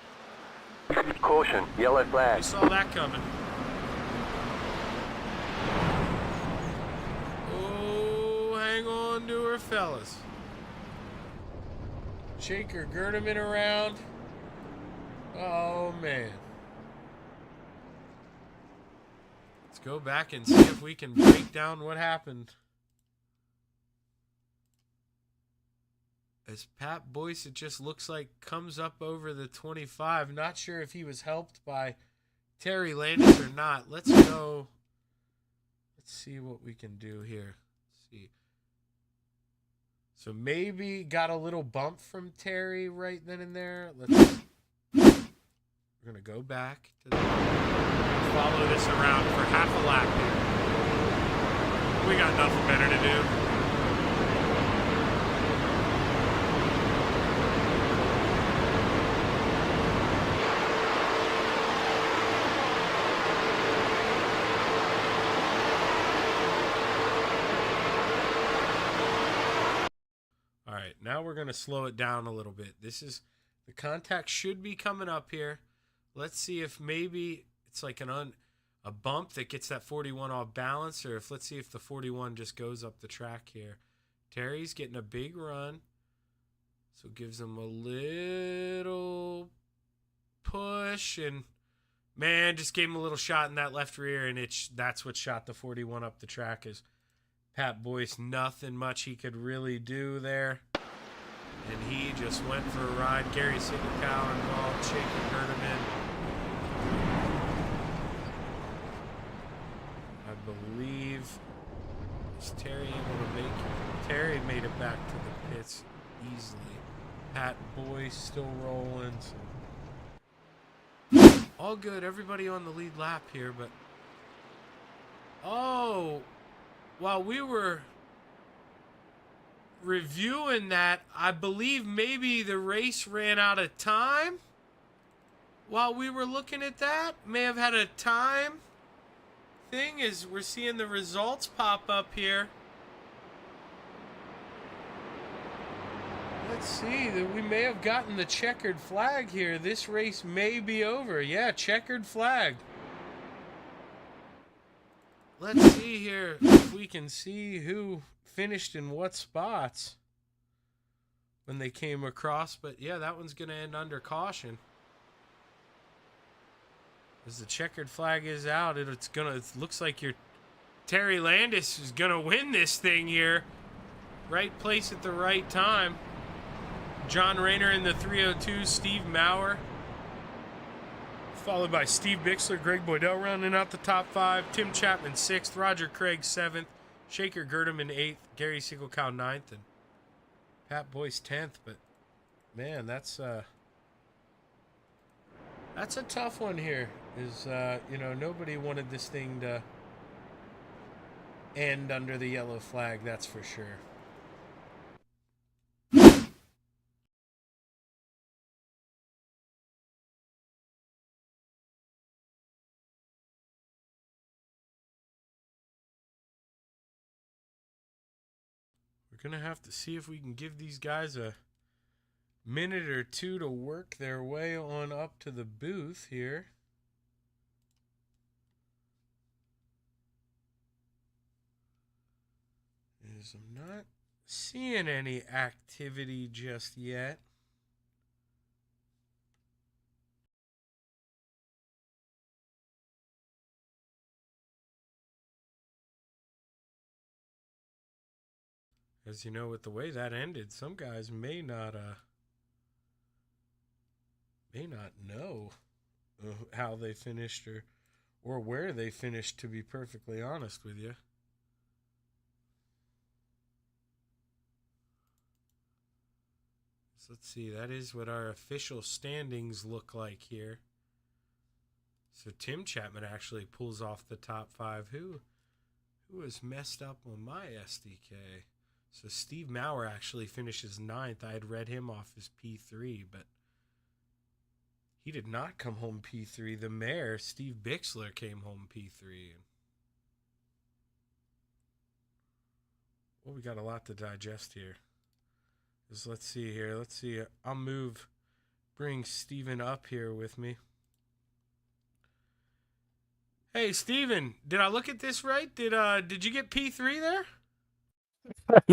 Caution, yellow flag. We saw that coming. Oh, hang on to her, fellas. Shaker Gerdeman around. Oh, man. Go back and see if we can break down what happened. As Pat Boyce, it just looks like, comes up over the 25. Not sure if he was helped by Terry Landis or not. Let's go. Let's see what we can do here. Let's see. So maybe got a little bump from Terry right then and there. We're going to go back to the... Follow this around for half a lap here. We got nothing better to do. All right, now we're going to slow it down a little bit. This is, the contact should be coming up here. Let's see if maybe it's like a bump that gets that 41 off balance, or if let's see if the 41 just goes up the track here. Terry's getting a big run, so gives him a little push, and man, just gave him a little shot in that left rear, and that's what shot the 41 up the track. Is Pat Boyce, nothing much he could really do there, and he just went for a ride. Gary Sigelkow involved, Shaker Gerdeman. Believe is Terry able to make it? Terry made it back to the pits easily. Pat Boyce still rolling. So. All good. Everybody on the lead lap here, but oh, while we were reviewing that, I believe maybe the race ran out of time. While we were looking at that, may have had a time thing. Is we're seeing the results pop up here. Let's see, that we may have gotten the checkered flag here. This race may be over. Yeah, checkered flag. Let's see here if we can see who finished in what spots when they came across. But yeah, that one's going to end under caution. As the checkered flag is out, it looks like your Terry Landis is gonna win this thing here. Right place at the right time. John Rayner in the 302, Steve Maurer followed by Steve Bixler, Greg Boydell rounding out the top 5, Tim Chapman 6th, Roger Craig 7th, Shaker Gerdeman 8th, Gary Siegelkow 9th, and Pat Boyce 10th. But man, that's a tough one here. Nobody wanted this thing to end under the yellow flag, that's for sure. We're going to have to see if we can give these guys a minute or two to work their way on up to the booth here. As I'm not seeing any activity just yet. As you know, with the way that ended, some guys may not know how they finished or where they finished, to be perfectly honest with you. So let's see, that is what our official standings look like here. So Tim Chapman actually pulls off the top 5. Who was messed up on my SDK? So Steve Maurer actually finishes 9th. I had read him off as P3, but he did not come home P3. The mayor, Steve Bixler, came home P3. Well, we got a lot to digest here. Let's see here. Let's see. I'll bring Steven up here with me. Hey, Steven, did I look at this right? Did you get P3 there?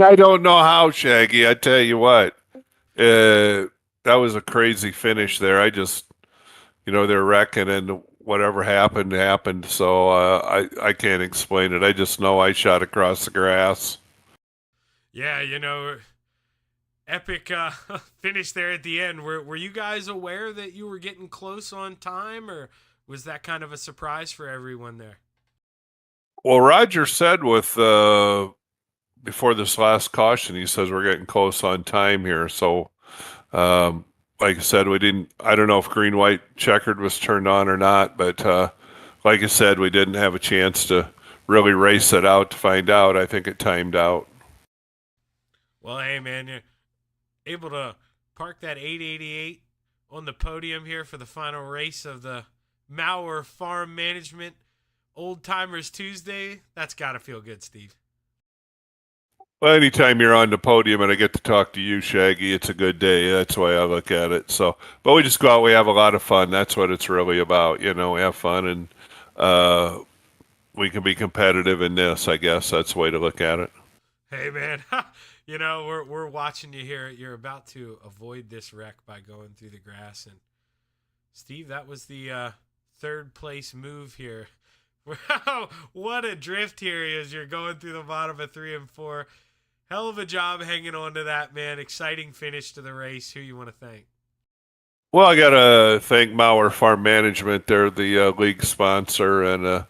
I don't know how, Shaggy. I tell you what, that was a crazy finish there. I just, they're wrecking and whatever happened. So I can't explain it. I just know I shot across the grass. Yeah, epic finish there at the end. Were you guys aware that you were getting close on time, or was that kind of a surprise for everyone there? Well, Roger said before this last caution, he says we're getting close on time here. So, like I said, I don't know if green, white, checkered was turned on or not, but like I said, we didn't have a chance to really race it out to find out. I think it timed out. Well, hey, man, you're able to park that 888 on the podium here for the final race of the Maurer Farm Management Old Timers Tuesday. That's got to feel good, Steve. Well, anytime you're on the podium and I get to talk to you, Shaggy, it's a good day. That's the way I look at it. So, but we just go out, we have a lot of fun. That's what it's really about. We have fun, and we can be competitive in this, I guess. That's the way to look at it. Hey, man, we're watching you here. You're about to avoid this wreck by going through the grass. And, Steve, that was the third place move here. Wow, what a drift here as you're going through the bottom of 3 and 4. Hell of a job hanging on to that, man. Exciting finish to the race. Who you want to thank? Well, I got to thank Maurer Farm Management. They're the league sponsor and a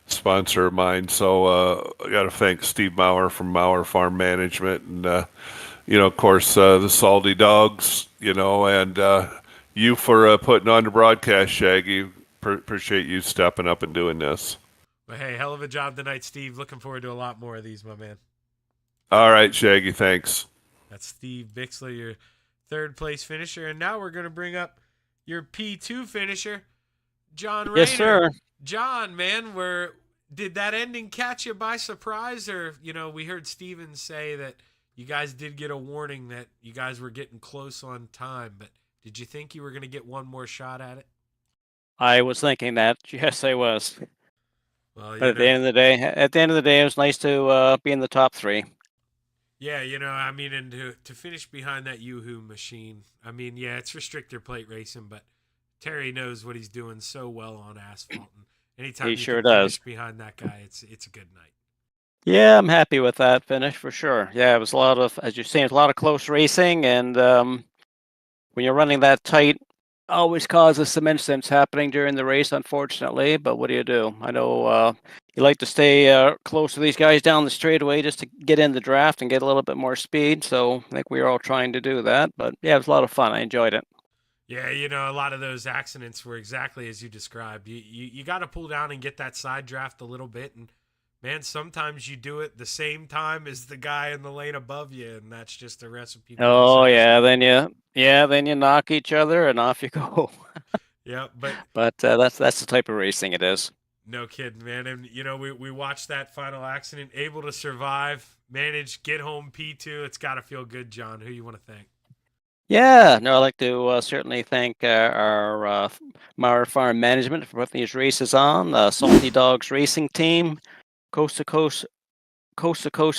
sponsor of mine. So I got to thank Steve Maurer from Maurer Farm Management. And, of course, the Salty Dogs, and you for putting on the broadcast, Shaggy. Appreciate you stepping up and doing this. Well, hey, hell of a job tonight, Steve. Looking forward to a lot more of these, my man. All right, Shaggy, thanks. That's Steve Bixler, your third place finisher. And now we're going to bring up your P2 finisher, John Rayner. Yes, sir. John, man, did that ending catch you by surprise? Or, we heard Steven say that you guys did get a warning that you guys were getting close on time, but did you think you were going to get one more shot at it? I was thinking that. Yes, I was. Well, but at the end of the day, it was nice to be in the top 3. Yeah, and to finish behind that Yoo-Hoo machine, yeah, it's restrictor plate racing, but Terry knows what he's doing so well on asphalt. And anytime he you sure can does. finish behind that guy, it's a good night. Yeah, I'm happy with that finish for sure. Yeah, it was a lot of, as you're saying, a lot of close racing, and when you're running that tight always causes some incidents happening during the race, unfortunately. But what do you do? I know you like to stay close to these guys down the straightaway just to get in the draft and get a little bit more speed. So I think we were all trying to do that. But yeah, it was a lot of fun. I enjoyed it. Yeah, you know, a lot of those accidents were exactly as you described. You got to pull down and get that side draft a little bit, and man, sometimes you do it the same time as the guy in the lane above you, and that's just a recipe for Oh disaster. then you knock each other and off you go. Yeah, but But that's the type of racing it is. no kidding, man. And you know, we watched that final accident, able to survive, manage, get home P2. It's got to feel good, John. Who you want to thank? Yeah, no, I'd like to certainly thank our Mauer Farm Management for putting these races on, the Salty Dogs Racing Team, Coast to Coast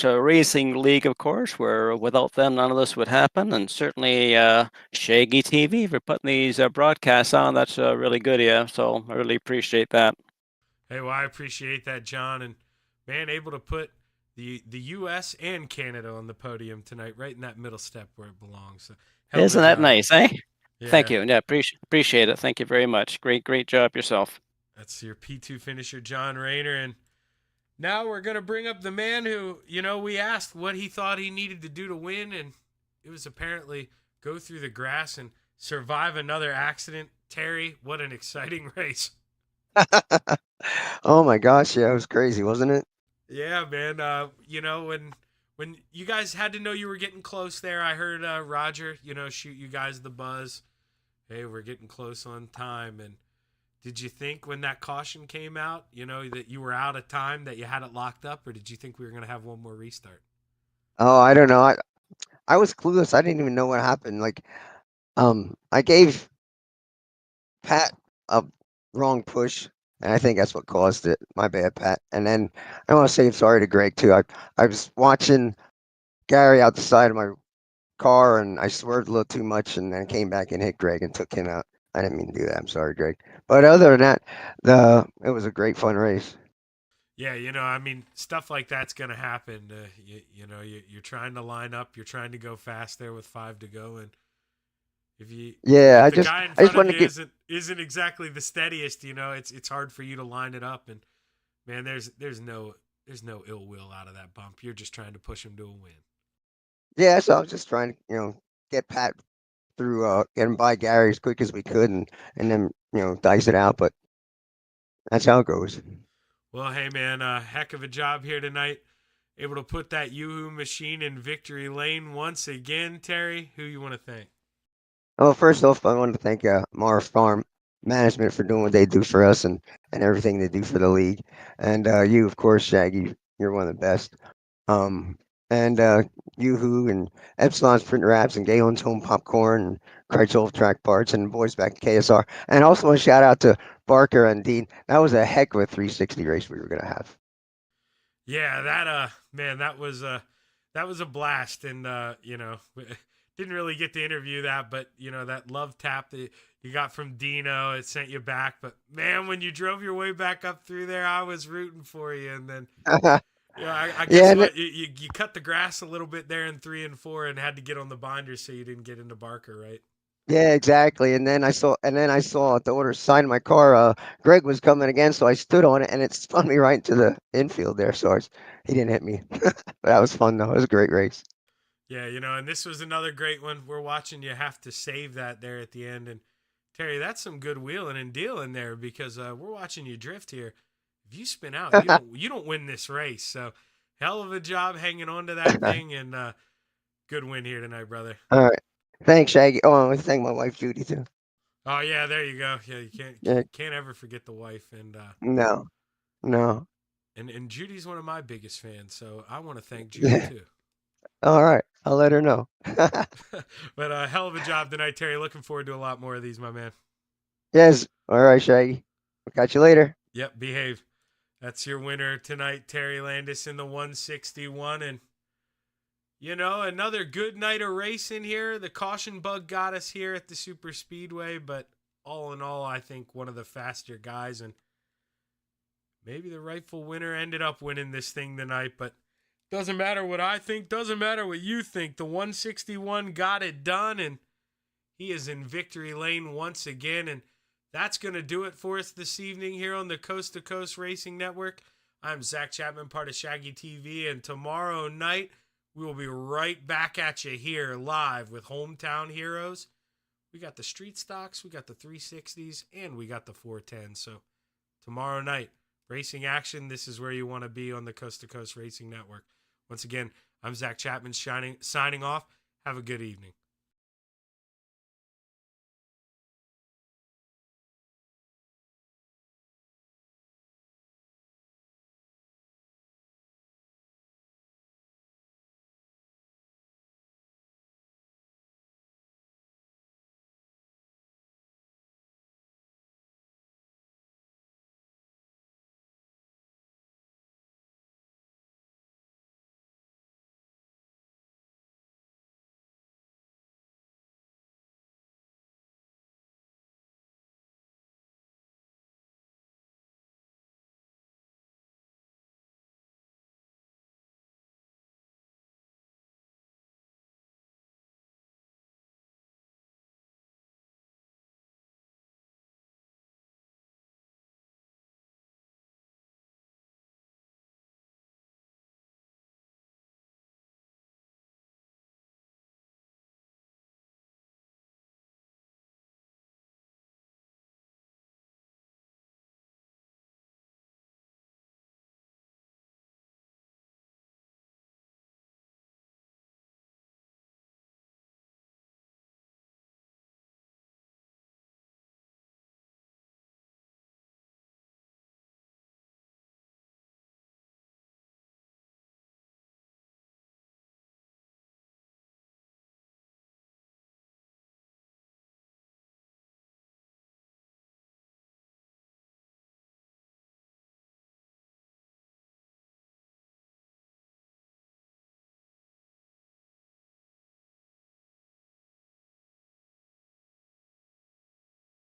Racing League, of course, where without them none of this would happen, and certainly Shaggy TV for putting these broadcasts on. That's really good, yeah. So I really appreciate that. Hey, well, I appreciate that, John, and man, able to put the U.S. and Canada on the podium tonight, right in that middle step where it belongs. So, hell of a Isn't that job. nice, eh? Thank Yeah. you. Yeah, appreciate it. Thank you very much. Great job yourself. That's your P2 finisher, John Rayner. And now we're going to bring up the man who, you know, we asked what he thought he needed to do to win, and it was apparently go through the grass and survive another accident. Terry, what an exciting race. Oh my gosh, yeah, it was crazy, wasn't it? Yeah, man. You know, when you guys had to know you were getting close there, I heard Roger, you know, shoot you guys the buzz. Hey, we're getting close on time. And did you think when that caution came out, you know, that you were out of time, that you had it locked up, or did you think we were going to have one more restart? Oh, I don't know. I was clueless. I didn't even know what happened. Like, I gave Pat a wrong push, and I think that's what caused it. My bad, Pat. And then I want to say sorry to Greg too. I was watching Gary out the side of my car, and I swerved a little too much, and then came back and hit Greg and took him out. I didn't mean to do that. I'm sorry, Greg. But other than that, it was a great fun race. Yeah, you know, I mean, stuff like that's going to happen. You know, you're trying to line up, you're trying to go fast there with 5 to go, and Yeah, if the guy in I just front of wanted you to get. isn't exactly the steadiest, you know, it's hard for you to line it up. And man, there's no ill will out of that bump. You're just trying to push him to a win. Yeah, so I was just trying to, get Pat through, get him by Gary as quick as we could, and then dice it out. But that's how it goes. Well, hey man, heck of a job here tonight. Able to put that Yoo-Hoo machine in victory lane once again, Terry. Who you want to thank? Well, first off, I want to thank Mara Farm Management for doing what they do for us and everything they do for the league. And you, of course, Shaggy, you're one of the best. And Yoo-Hoo and Epsilon's Print Wraps and Galen's Home Popcorn and Kreitzel Track Parts and the boys back at KSR. And also a shout out to Barker and Dean. That was a heck of a 360 race we were going to have. Yeah, that man, that was a blast, and you know, didn't really get to interview that, but you know, that love tap that you got from Dino, it sent you back. But man, when you drove your way back up through there, I was rooting for you, and then yeah, I guess what you cut the grass a little bit there in 3 and 4, and had to get on the binder so you didn't get into Barker, right? Yeah, exactly. And then I saw at the order side of my car, Greg was coming again, so I stood on it, and it spun me right into the infield there. So he didn't hit me, but that was fun though. It was a great race. Yeah, you know, and this was another great one. We're watching you have to save that there at the end, and Terry, that's some good wheeling and dealing there, because we're watching you drift here. If you spin out, you don't win this race. So hell of a job hanging on to that thing, and good win here tonight, brother. All right, thanks, Shaggy. Oh, I want to thank my wife Judy too. Oh yeah, there you go. Yeah, you can't ever forget the wife, and No. and Judy's one of my biggest fans, so I want to thank Judy too. All right, I'll let her know. But hell of a job tonight, Terry. Looking forward to a lot more of these, my man. Yes. All right, Shaggy. We'll catch you later. Yep, behave. That's your winner tonight, Terry Landis in the 161. And, you know, another good night of racing here. The caution bug got us here at the Super Speedway, but all in all, I think one of the faster guys. And maybe the rightful winner ended up winning this thing tonight, but doesn't matter what I think. Doesn't matter what you think. The 161 got it done, and He is in victory lane once again, and that's going to do it for us this evening here on the Coast to Coast Racing Network. I'm Zach Chapman, part of Shaggy TV, and tomorrow night we will be right back at you here live with Hometown Heroes. We got the street stocks, we got the 360s, and we got the 410s. So tomorrow night, racing action, this is where you want to be on the Coast to Coast Racing Network. Once again, I'm Zach Chapman signing off. Have a good evening.